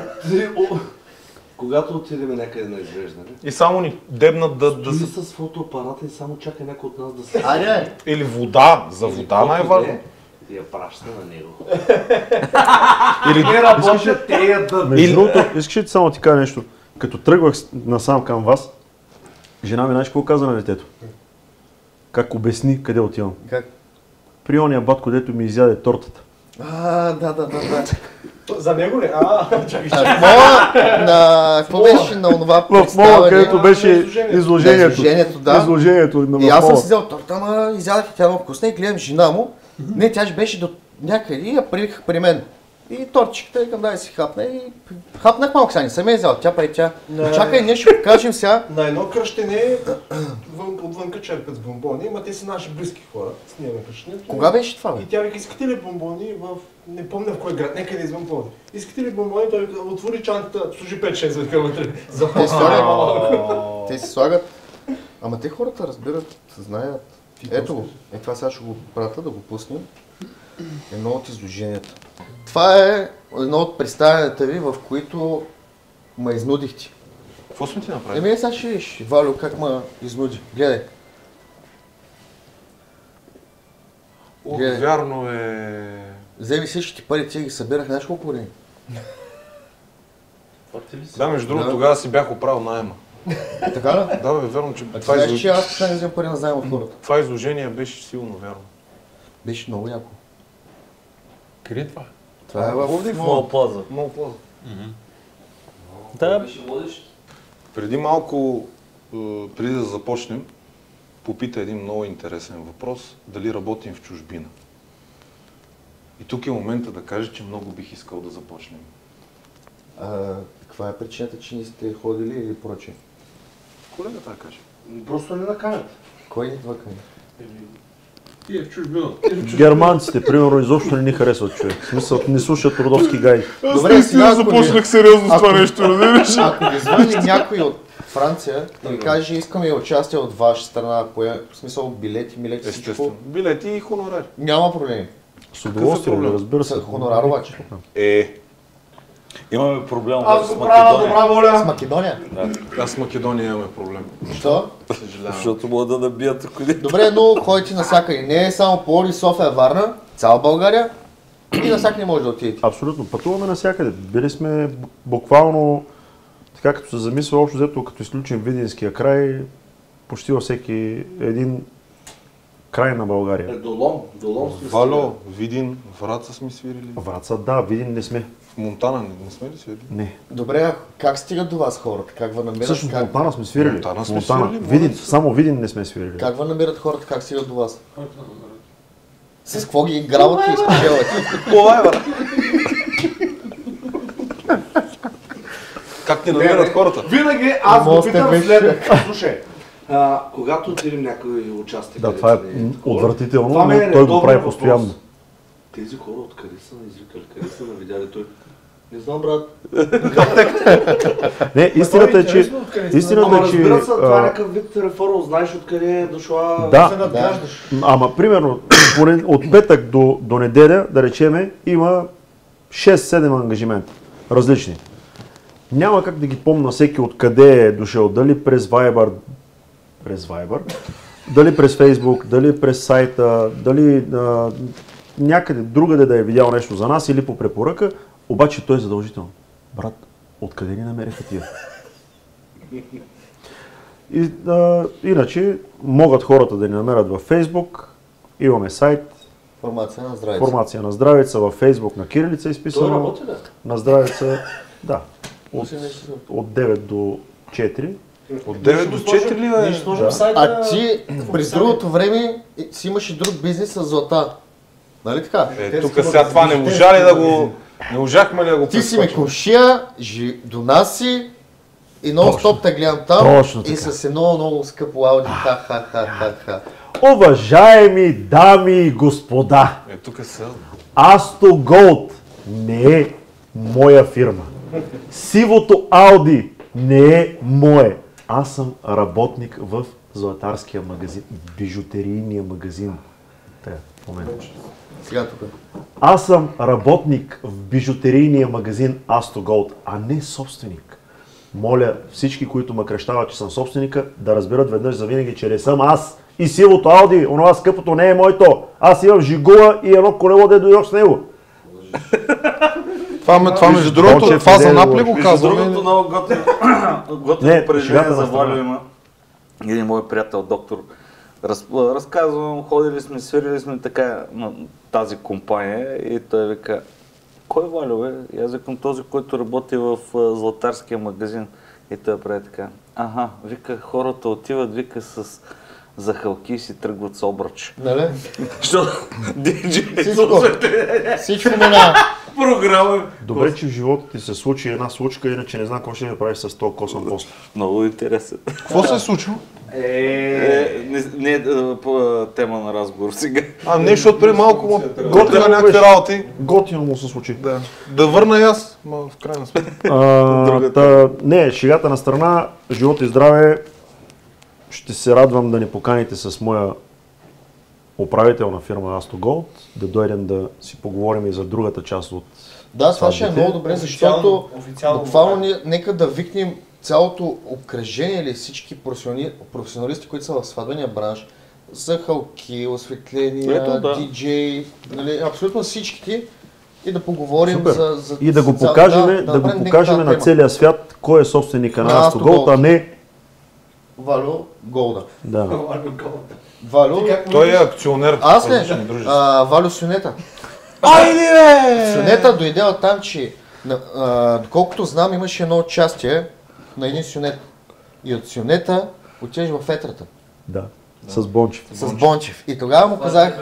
Когато отидем някъде на извеждане, И само ни дебнат да стои се... с фотоапарата и само чака някой от нас да се... Айде, Или вода, за вода най-важно. И я праща на него. Или... Те работят, те ядат. Между другото, искаш ли ти само ти кажа нещо? Като тръгвах насам към вас, жена ми знаеш какво каза на детето? как обясни къде отивам. Как? При ония батко, дето ми изяде тортата. Да. За него ли? Чакай. Какво беше на онова В мола, представяне? където беше изложението. Да. Изложението. И аз съм си взел торта, ама изядах и тя много вкусна и гледам жена му. Не, тя беше до някъде и я привиках при мен. И тортчиката, викам, дай си хапна и хапнах малко сега, не съм я взял, тя прави тя. Чакай, ние ще покажем сега. На едно кръщене отвънка черпят с бомбони, ама те са наши близки хора, с ние на кръщенето. Кога беше това, бе? И тя вика, искате ли бомбони не помня в кой град, някъде извън Пловдив. Искате ли бомбони, той вика, отвори чантата, служи 5-6 века вътре. Те си слагат. Ама те хората разбират, знаят. Ето го, това сега ще го пратя да го пуснем. Едно от изложенията. Това е едно от представянията ви, в които ме изнудихте. Какво сме ти направили? Сега ще виж, Валю, как ме изнуди. Гледай. Вярно е... Вземи всичките пари, ти ги събирах, знаеш колко години? Да, между другото, тогава си бях оправил найема. Така ли? Да, бе, верно, че Знаеш, че аз не взем пари на заем от хората. това изложение беше силно вярно. Беше много яко. Къде е това? Това е в Нова плаза. Много плаза. Да, Преди малко, преди да започнем, попита един много интересен въпрос, дали работим в чужбина. И тук е момента да кажа, че много бих искал да започнем. Каква е причината, че не сте ходили или прочее? Колегата да каже. Просто не наканят. Кой идва към? Тия в чужбина. Германците, примерно, изобщо не ни харесват човек. В смисъл, не слушат родовски гайди. Добре, сега започнах сериозно с това нещо, разбираш? Ако ви звъни някой от Франция и ви каже, искаме участие от ваша страна, в смисъл билети, милети, всичко, Естествено. Билети и хонорари. няма проблеми. С удоволствие, проблем? разбира се. Хонорар обаче. имаме проблем Аз с го правя Македония. добра воля. С Македония? Аз с Македония имаме проблем. Защо? Съжалявам. Защото могат да набият ако не. Добре, но ходите навсякъде. Не е само Пловдив, София, Варна, цяла България и навсякъде може да отидете. Абсолютно. Пътуваме навсякъде. Били сме буквално, така като се замисля, общо взето, като изключим Видинския край, почти във всеки един край на България. Долом сме Валю, Видин, Враца сме свирили. Враца, да, Видин не сме. В Монтана не сме ли свирили? Не. Добре, как стигат до вас хората? Как ви намират? Всъщност Монтана сме свирили. Монтана сме свирили, Видин, само Видин не сме свирили. Как ви намират хората? Как стигат до вас? С какво ги грабват и изпечелват? Как ни намират хората? Винаги аз го питам следното. Слушай, когато отидем някой участие. Да, това е отвратително, Това ми е но той го редовен прави въпрос. постоянно. Тези хора откъде са извикали, къде са навидяли той? Не знам, брат. Не, истината е, че... Ама разбира се, това е някакъв вид реформа, знаеш откъде е дошла, Да. се надграждаш. Ама, примерно, от петък до неделя, да речеме, има 6-7 ангажимента. Различни. Няма как да ги помня всеки откъде е дошъл. Дали през Viber, дали през Facebook, дали през сайта, дали някъде другаде да е видял нещо за нас или по препоръка, обаче той е задължително. Брат, откъде ни намериха тия? Иначе могат хората да ни намерят във Facebook, имаме сайт, Формация на здравица. Формация на здравица във Facebook на кирилица е изписано. Той работи ли? На здравица, да. От 9 до 4. От 9 до 4 ли Ние е? ще сложим сайта. А ти през другото време си имаше друг бизнес с злата. Нали така? Тук сега това не можа ли да го... Не можахме ли да го Ти си ме прескочим? комшия, донаси и нон-стоп те гледам там Точно и така. с едно много скъпо ауди. Ха-ха-ха-ха-ха. Уважаеми дами и господа, Тук са... Asto Gold не е моя фирма. Сивото Ауди не е мое. Аз съм работник в златарския магазин, бижутерийния магазин. В момента. Сега тук. Аз съм работник в бижутерийния магазин Asto Gold, а не собственик. Моля всички, които ме крещават, че съм собственика, да разберат веднъж завинаги, че не съм аз. И сивото Ауди, онова скъпото не е моето. Аз имам Жигула и едно колело, де дойдох с него. Това между другото, това за Напли го Между казваме. другото, много готино Не, упражнение шегата за на страна. Валю има. Един мой приятел, доктор Разказвам, ходили сме, свирили сме така на тази компания и той вика, кой Валю бе? И аз викам този, който работи в златарския магазин. И той прави така, вика, хората отиват, вика с захалки и си тръгват с обръч. Нали? Защото диджей всичко минава. Програма. Добре, че в живота ти се случи една случка, иначе не знам какво ще да правиш с този косъм после. Много интересен. Какво се е случило? Не е тема на разговор сега. Не, защото преди малко му готвя някакви работи. Готино му се случи. Да върна и аз, в крайна сметка. Не, шегата на страна, живот и здраве. Ще се радвам да ни поканите с моя управител на фирма Astogold, да дойдем да си поговорим и за другата част от Да, това ще е много добре, защото буквално нека да викнем цялото обкръжение или всички професионалисти, които са в сватбения бранш, за халки, осветления, диджей, нали, абсолютно всички и да поговорим за... И да го покажем, на целия свят кой е собственика на Astogold, а не Валю Голда. Да. Валю... Той е акционер. Аз не, Валю Сюнета. Айде бе! Сюнета дойде от там, че доколкото знам имаше едно участие на един сюнет. И от сюнета отидеш в етрата. Да. С Бончев. С Бончев. И тогава му казах...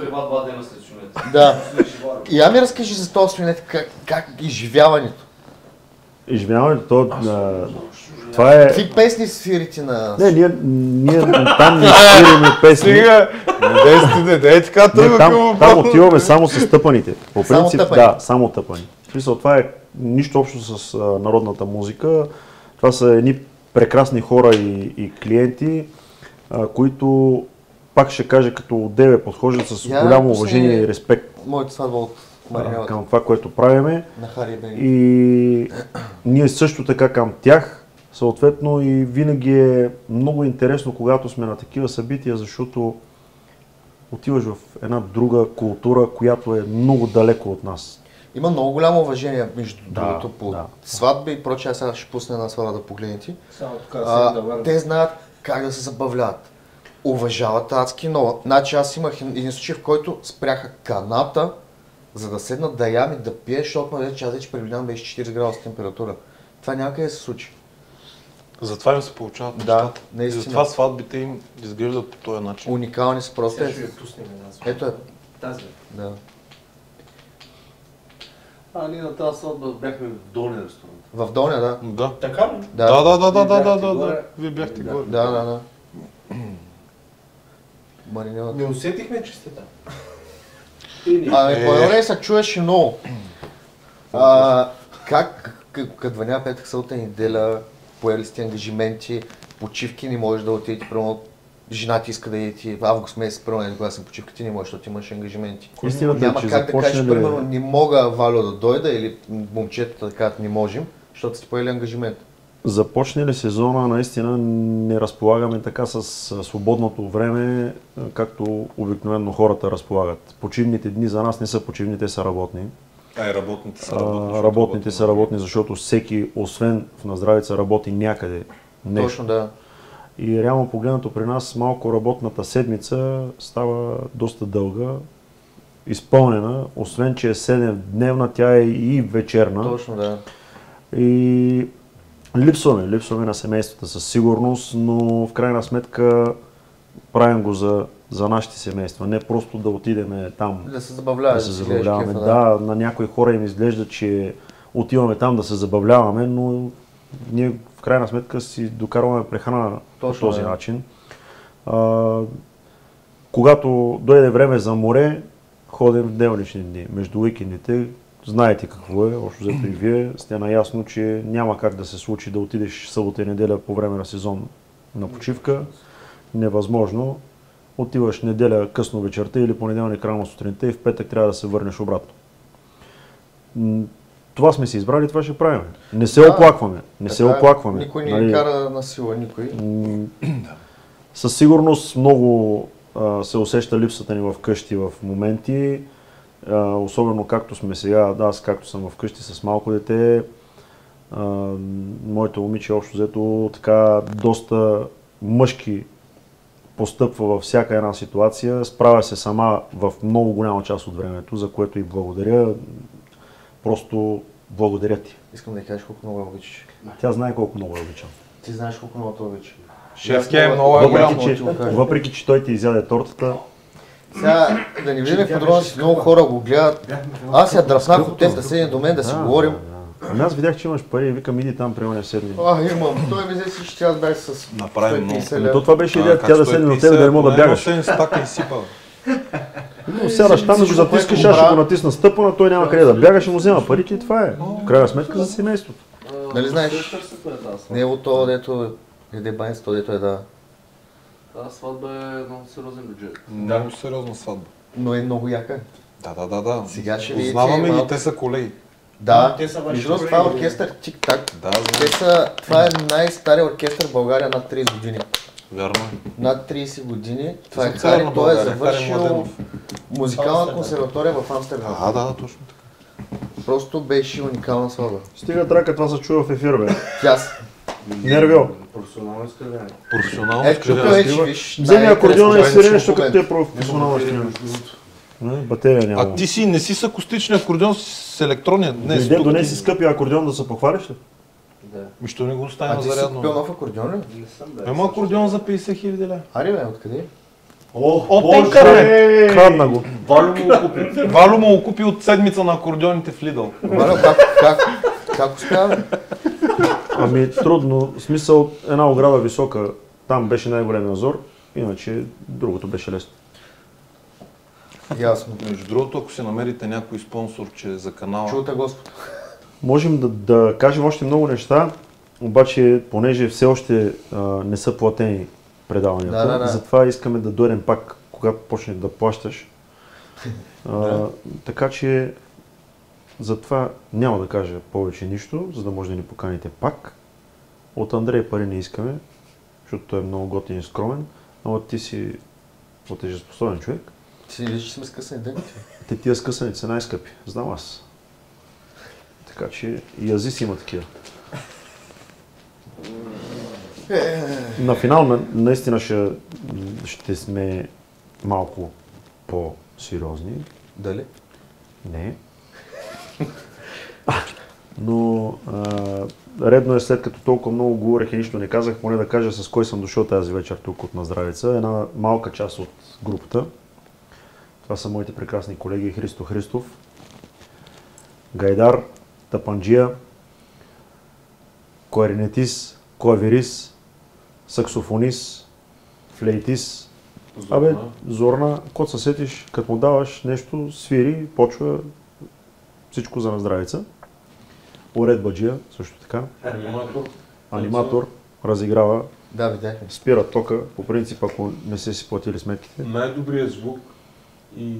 Да. И я ми разкажи за този сюнет, как изживяването. Изживяването, това е... Какви песни свирите на... Не, ние там не свириме песни. Сега, не така там отиваме само с тъпаните. По принцип, да, само тъпани. В смисъл, това е нищо общо с народната музика. Това са едни прекрасни хора и клиенти, които, пак ще кажа, като отдеве подхождат с голямо уважение и респект към това, което правиме. И ние също така към тях. Съответно и винаги е много интересно, когато сме на такива събития, защото отиваш в една друга култура, която е много далеко от нас. Има много голямо уважение между другото по сватби и прочее. Аз сега ще пусна една сватба да погледнете. Те знаят как да се забавляват. Уважават адски много. Значи аз имах един случай, в който спряха каната, за да седнат да ям и да пие, защото аз вече преминавам беше 40 градуса температура. Това някъде се случи. Затова им се получават нещата. И затова сватбите им изглеждат по този начин. Уникални са просто. Ето е. Тази. Да. Ние на тази сватба бяхме в долния ресторант. В долния, да. Така ли? Да. Вие бяхте горе. Да. Не усетихме, че сте там. По-добре се чуеше много. Как като ваня петък, събота, неделя, поели сте ангажименти, почивки не можеш да отидете, примерно жена ти иска да идете в август месец, примерно кога съм почивка, ти не можеш, защото имаш ангажименти. Няма как да кажеш, примерно не мога Валю да дойда или момчетата да кажат не можем, защото сте поели ангажимент. Започне ли сезона, наистина не разполагаме така с свободното време, както обикновено хората разполагат. Почивните дни за нас не са почивни, те са работни. Работните са работни, защото всеки, освен в Наздравица, работи някъде нещо. Точно, да. И реално погледнато при нас малко работната седмица става доста дълга, изпълнена, освен че е 7-дневна, тя е и вечерна. Точно, да. И липсваме на семействата със сигурност, но в крайна сметка правим го за нашите семейства, не просто да отидем там да се забавляваме. Да, на някои хора им изглежда, че отиваме там да се забавляваме, но ние в крайна сметка си докарваме прехрана по този начин. Когато дойде време за море, ходим в дневнични дни. Между уикендите знаете какво е, общо взето и вие сте наясно, че няма как да се случи да отидеш събота и неделя по време на сезон на почивка. Невъзможно. Отиваш неделя късно вечерта или понеделник рано сутринта и в петък трябва да се върнеш обратно. Това сме си избрали, това ще правим. Не се оплакваме. Никой не кара на сила, никой. Със сигурност много се усеща липсата ни вкъщи в моменти. Особено както сме сега, аз както съм вкъщи с малко дете, моето момиче общо взето така доста мъжки постъпва във всяка една ситуация, справя се сама в много голяма част от времето, за което и благодаря. Просто благодаря ти. Искам да й кажеш колко много я обичаш. Тя знае колко много я обичам. Ти знаеш колко много те обичаш. Шефския е много голям. Въпреки, че той ти изяде тортата. Сега, да не влизаме в подробности, много хора го гледат. Аз я дръснах от теб да седне до мен да си говорим. Ами аз видях, че имаш пари и викам, иди там при оня седни. Имам. Той ми взе всички, аз бях с 150 лева. То това беше идеята, тя да седне на тебе, да не мога да бягаш. Но сядаш там да го затискаш, аз ще го натисна стъпана, той няма къде да бягаш и му взема парите и това е. В крайна сметка за семейството. Нали знаеш, не е от това, дето еде баницата, дето е да... Тази сватба е много сериозен бюджет. Много сериозна сватба. Но е много яка. Да. Сега ще видите... Познаваме ги, те са колеги. Да, между другото това е оркестър Тик-Так. Това е най-стария оркестър в България над 30 години. Вярно. Над 30 години. Това е Хари, той е завършил музикална консерватория в Амстердам. Да, точно така. Просто беше уникална сватба. Стига трака, това се чува в ефир, бе. Тяс. Нервио. Професионално изкривяване. Професионално изкривяване. Вземи акордеона и свири нещо, като е професионално изкривяване. Батерия няма. А ти си не си с акустичния акордеон, с електронния. Донеси скъпия акордеон да се похвалиш ли? Да. Що не го оставя на зарядно? А ти си купил нов акордеон ли? Не съм, бе. Има акордеон за 50 000 лева. Ари бе, откъде? От интернет! Крадна го. Валю му го купи от седмица на акордеоните в Lidl. Валю, как успява? Ами трудно, в смисъл една ограда висока, там беше най-големия назор, иначе другото беше лесно. Ясно. Между другото, ако си намерите някой спонсор, че за канала... Чулта Господ. Можем да кажем още много неща, обаче понеже все още не са платени предаванията, затова искаме да дойдем пак, когато почнеш да плащаш. Така че затова няма да кажа повече нищо, за да може да ни поканите пак. От Андрей пари не искаме, защото той е много готин и скромен, но ти си платежеспособен човек. Ти не виждаш, че сме скъсани дъните? Тия скъсани са най-скъпи, знам аз. Така че и Азис има такива. На финал наистина ще сме малко по-сериозни. Дали? Не. Но редно е, след като толкова много говорех и нищо не казах, поне да кажа с кой съм дошъл тази вечер тук от Наздравица. Една малка част от групата. Това са моите прекрасни колеги Христо Христов, Гайдар, Тапанджия, кларинетист, клавирист, саксофонист, флейтист. Зорна, кот се сетиш, като му даваш нещо, свири, почва, всичко за Наздравица. Уредбаджия, също така. Аниматор, разиграва. Да, видяхме. Спира тока, по принцип, ако не се си платили сметките. Най-добрият звук и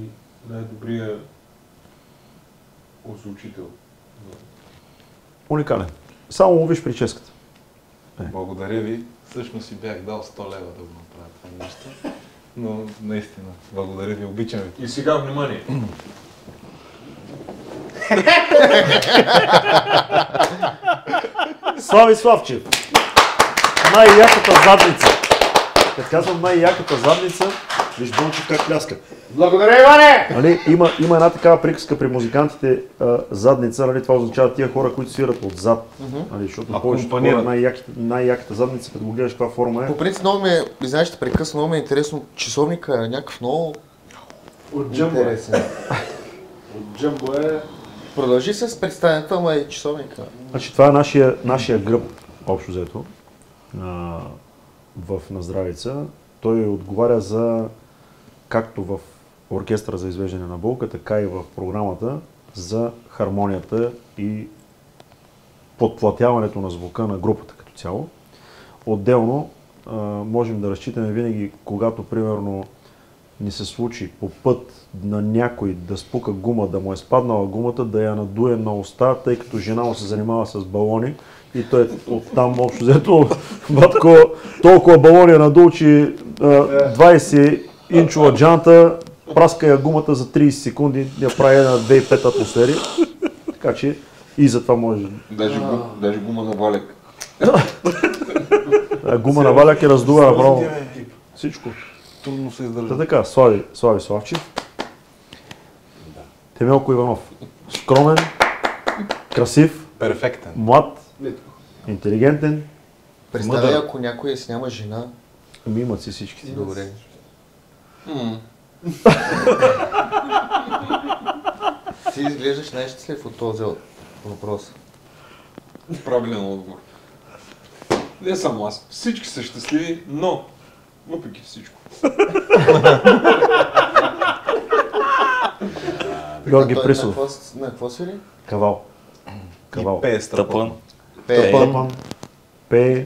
най-добрият озвучител. Уникален. Само му виж прическата. Благодаря ви. Всъщност си бях дал 100 лева да го направя това нещо. Но наистина, благодаря ви, обичам ви. И сега внимание. Слави Славчев! Най-яката задница! Като казвам най-яката задница, виж Бончев как пляска. Благодаря, Иване! Нали, има една такава приказка при музикантите, задница, нали, това означава тия хора, които свират отзад. Нали, защото повечето хора най-яката задница, като го гледаш каква форма е. По принцип много знаеш, ще прекъсна, много ми е интересно, часовника е някакъв много интересен. От Джамбо е... Продължи се с представянето, ама и часовника. Значи това е нашия гръб, общо взето, в Наздравица. Той отговаря за, както в оркестъра за извеждане на болка, така и в програмата за хармонията и подплатяването на звука на групата като цяло. Отделно можем да разчитаме винаги, когато примерно ни се случи по път на някой да спука гума, да му е спаднала гумата, да я надуе на уста, тъй като жена му се занимава с балони и той оттам общо взето батко толкова балони е надул, че 20-инчова джанта праска я гумата за 30 секунди, я прави на 2,5 атмосфери, така че и за това може. Даже гума на валяк. Гума на валяк е раздува направо. Всичко. Трудно се издържа. Та така, Слави Славчев. Темелко Иванов. Скромен, красив, перфектен, млад, интелигентен. Представя, ако някой си няма жена. Ами имат си всички. Добре. Ти изглеждаш най-щастлив от този въпрос. Правилен отговор. Не само аз. Всички са щастливи, но въпреки всичко. Георги Присов. На какво свири? Кавал. И пее страпън. Пее.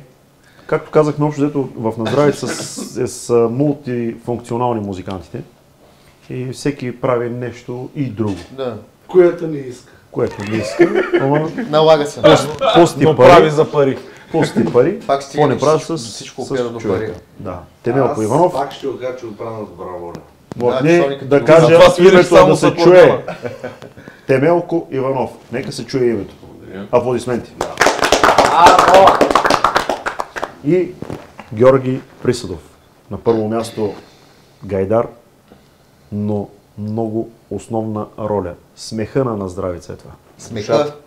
Както казахме, общо взето в Наздравица с мултифункционални музикантите и всеки прави нещо и друго. Да. Което не иска. Налага се. Но прави за пари. Пусти пари. Пак какво не правиш с всичко до пари. Да. Темелко Иванов. Пак ще го кажа, че го правя на добра воля. Да кажа името да се чуе. Темелко Иванов. Нека се чуе името. Аплодисменти. И Георги Присъдов. На първо място гайдар, но много основна роля. Смеха на Наздравица е това.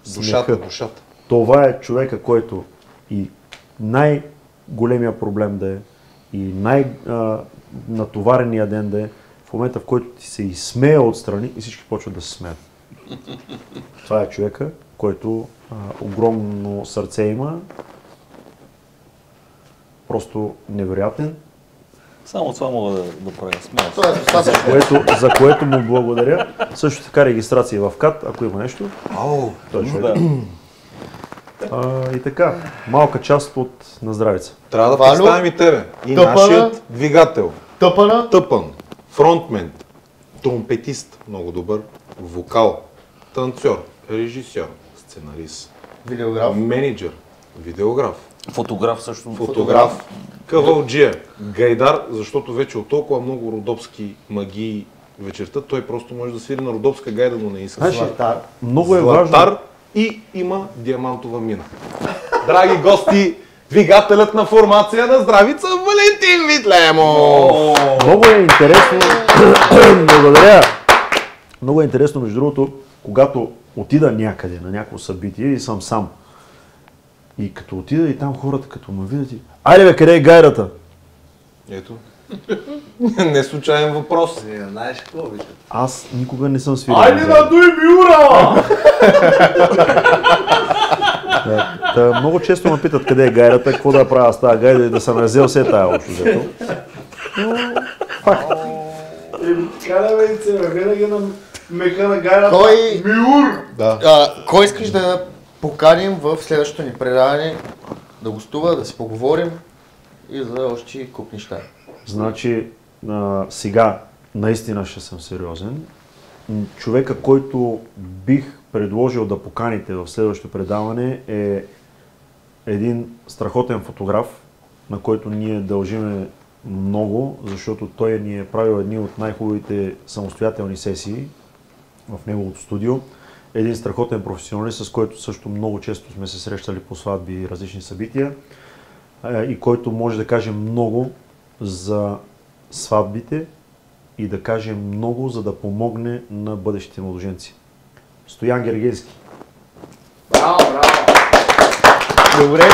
Душата. Това е човека, който и най-големия проблем да е, и най-натоварения ден да е, в момента, в който ти се изсмея отстрани и всички почват да се смеят. Това е човека, който огромно сърце има, просто невероятен. Само това мога да правя смея. За което му благодаря. Също така регистрация в КАТ, ако има нещо. Той е човек. И така, малка част от Наздравица. Трябва да представим и тебе. И нашият двигател. Тъпън. Фронтмен. Тромпетист. Много добър. Вокал. Танцор. Режисьор. Сценарист. Видеограф. Менеджер. Видеограф. Фотограф също. Фотограф. Кавалджия. Гайдар, защото вече от толкова много родопски магии вечерта, той просто може да свири на родопска гайда, но не иска. Златар. Много е важно. Златар и има диамантова мина. Драги гости, двигателят на формация на Здравица Валентин Витлемов! Много е интересно. Благодаря. Много е интересно, между другото, когато отида някъде на някакво събитие и съм сам. И като отида и там хората, като ме видят и... Айде бе, къде е гайдата? Ето. Не случайен въпрос. Не знаеш какво викат. Аз никога не съм свирил. Айде надуй Мюра! Много често ме питат къде е гайдата, какво да правя с тази гайда и да съм разел все тая общо взето. Факт. Каля вейце, винаги на меха на гайдата. Мюр! Кой искаш да поканим в следващото ни предаване, да гостува, да си поговорим и за още куп неща? Значи, сега наистина ще съм сериозен. Човека, който бих предложил да поканите в следващото предаване е един страхотен фотограф, на който ние дължиме много, защото той ни е правил едни от най-хубавите самостоятелни сесии в неговото студио. Един страхотен професионалист, с който също много често сме се срещали по сватби и различни събития и който може да каже много за сватбите и да каже много, за да помогне на бъдещите младоженци. Стоян Гергейски. Браво, браво! Добре.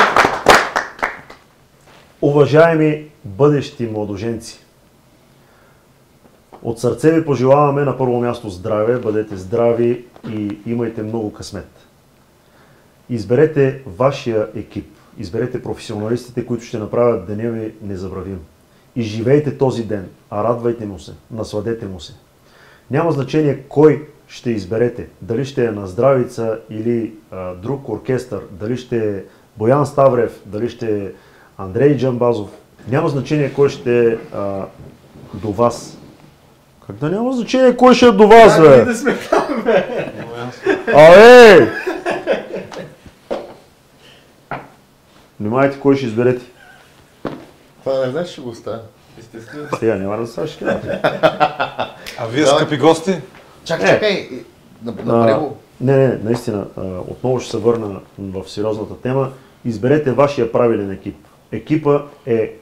Уважаеми бъдещи младоженци, от сърце ви пожелаваме на първо място здраве, бъдете здрави и имайте много късмет. Изберете вашия екип, изберете професионалистите, които ще направят деня ви незабравим. И живейте този ден, а радвайте му се, насладете му се. Няма значение кой ще изберете, дали ще е Наздравица или друг оркестър, дали ще е Боян Ставрев, дали ще е Андрей Джамбазов. Няма значение кой ще е до вас. Как да няма значение кой ще е до вас, бе? Да сме там, бе! Абе! Внимайте кой ще изберете. Това не знаеш, ще го оставя. Сега няма да става шкина. А вие, скъпи гости? Чакай, направи го. Не, наистина, отново ще се върна в сериозната тема. Изберете вашия правилен екип. Екипа е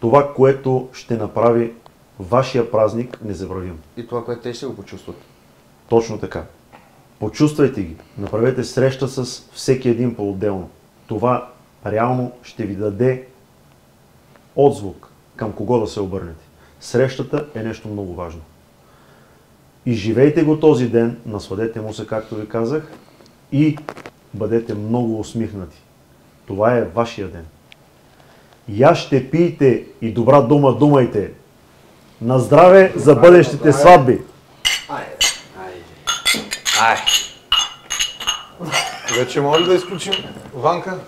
това, което ще направи вашия празник незабравим. И това, което те ще го почувстват. Точно така. Почувствайте ги. Направете среща с всеки един по-отделно. Това реално ще ви даде отзвук към кого да се обърнете. Срещата е нещо много важно. Изживейте го този ден, насладете му се, както ви казах, и бъдете много усмихнати. Това е вашия ден. Яжте, пийте и добра дума думайте. На здраве за бъдещите сватби! Вече може ли да изключим Ванка?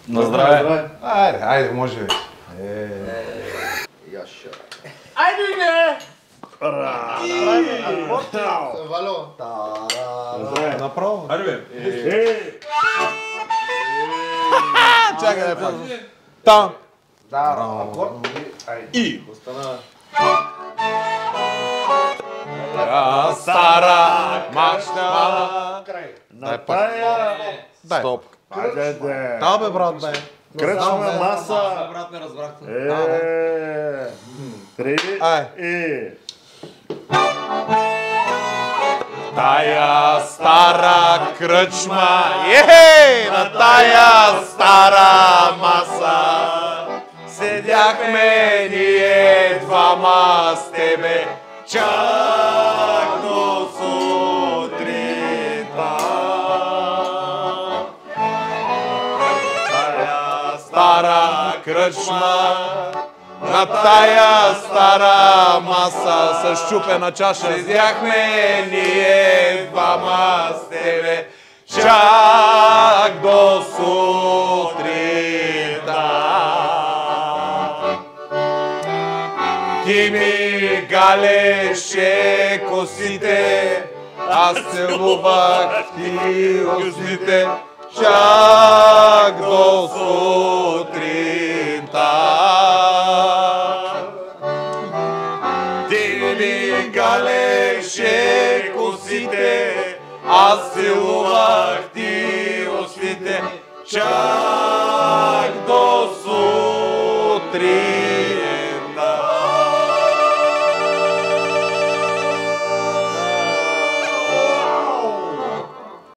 На здраве! Айде, може вече. Вало! Направо. Айде, Чакай, там. И! Стара мачта. На тая... Стоп. Айде! Да, бе, брат, бе. Кръчна маса! Брат, не разбрахте. Три и... Тая стара кръчма, на тая стара маса, седяхме ние двама с тебе, чак до сутринта. Тая стара кръчма, на тая стара маса с счупена чаша седяхме ние двама с тебе, чак до сутринта. Ти ми галеше косите, аз целувах ти устните, чак до сутринта. Ти ми галеше косите, аз целувах ти устните, чак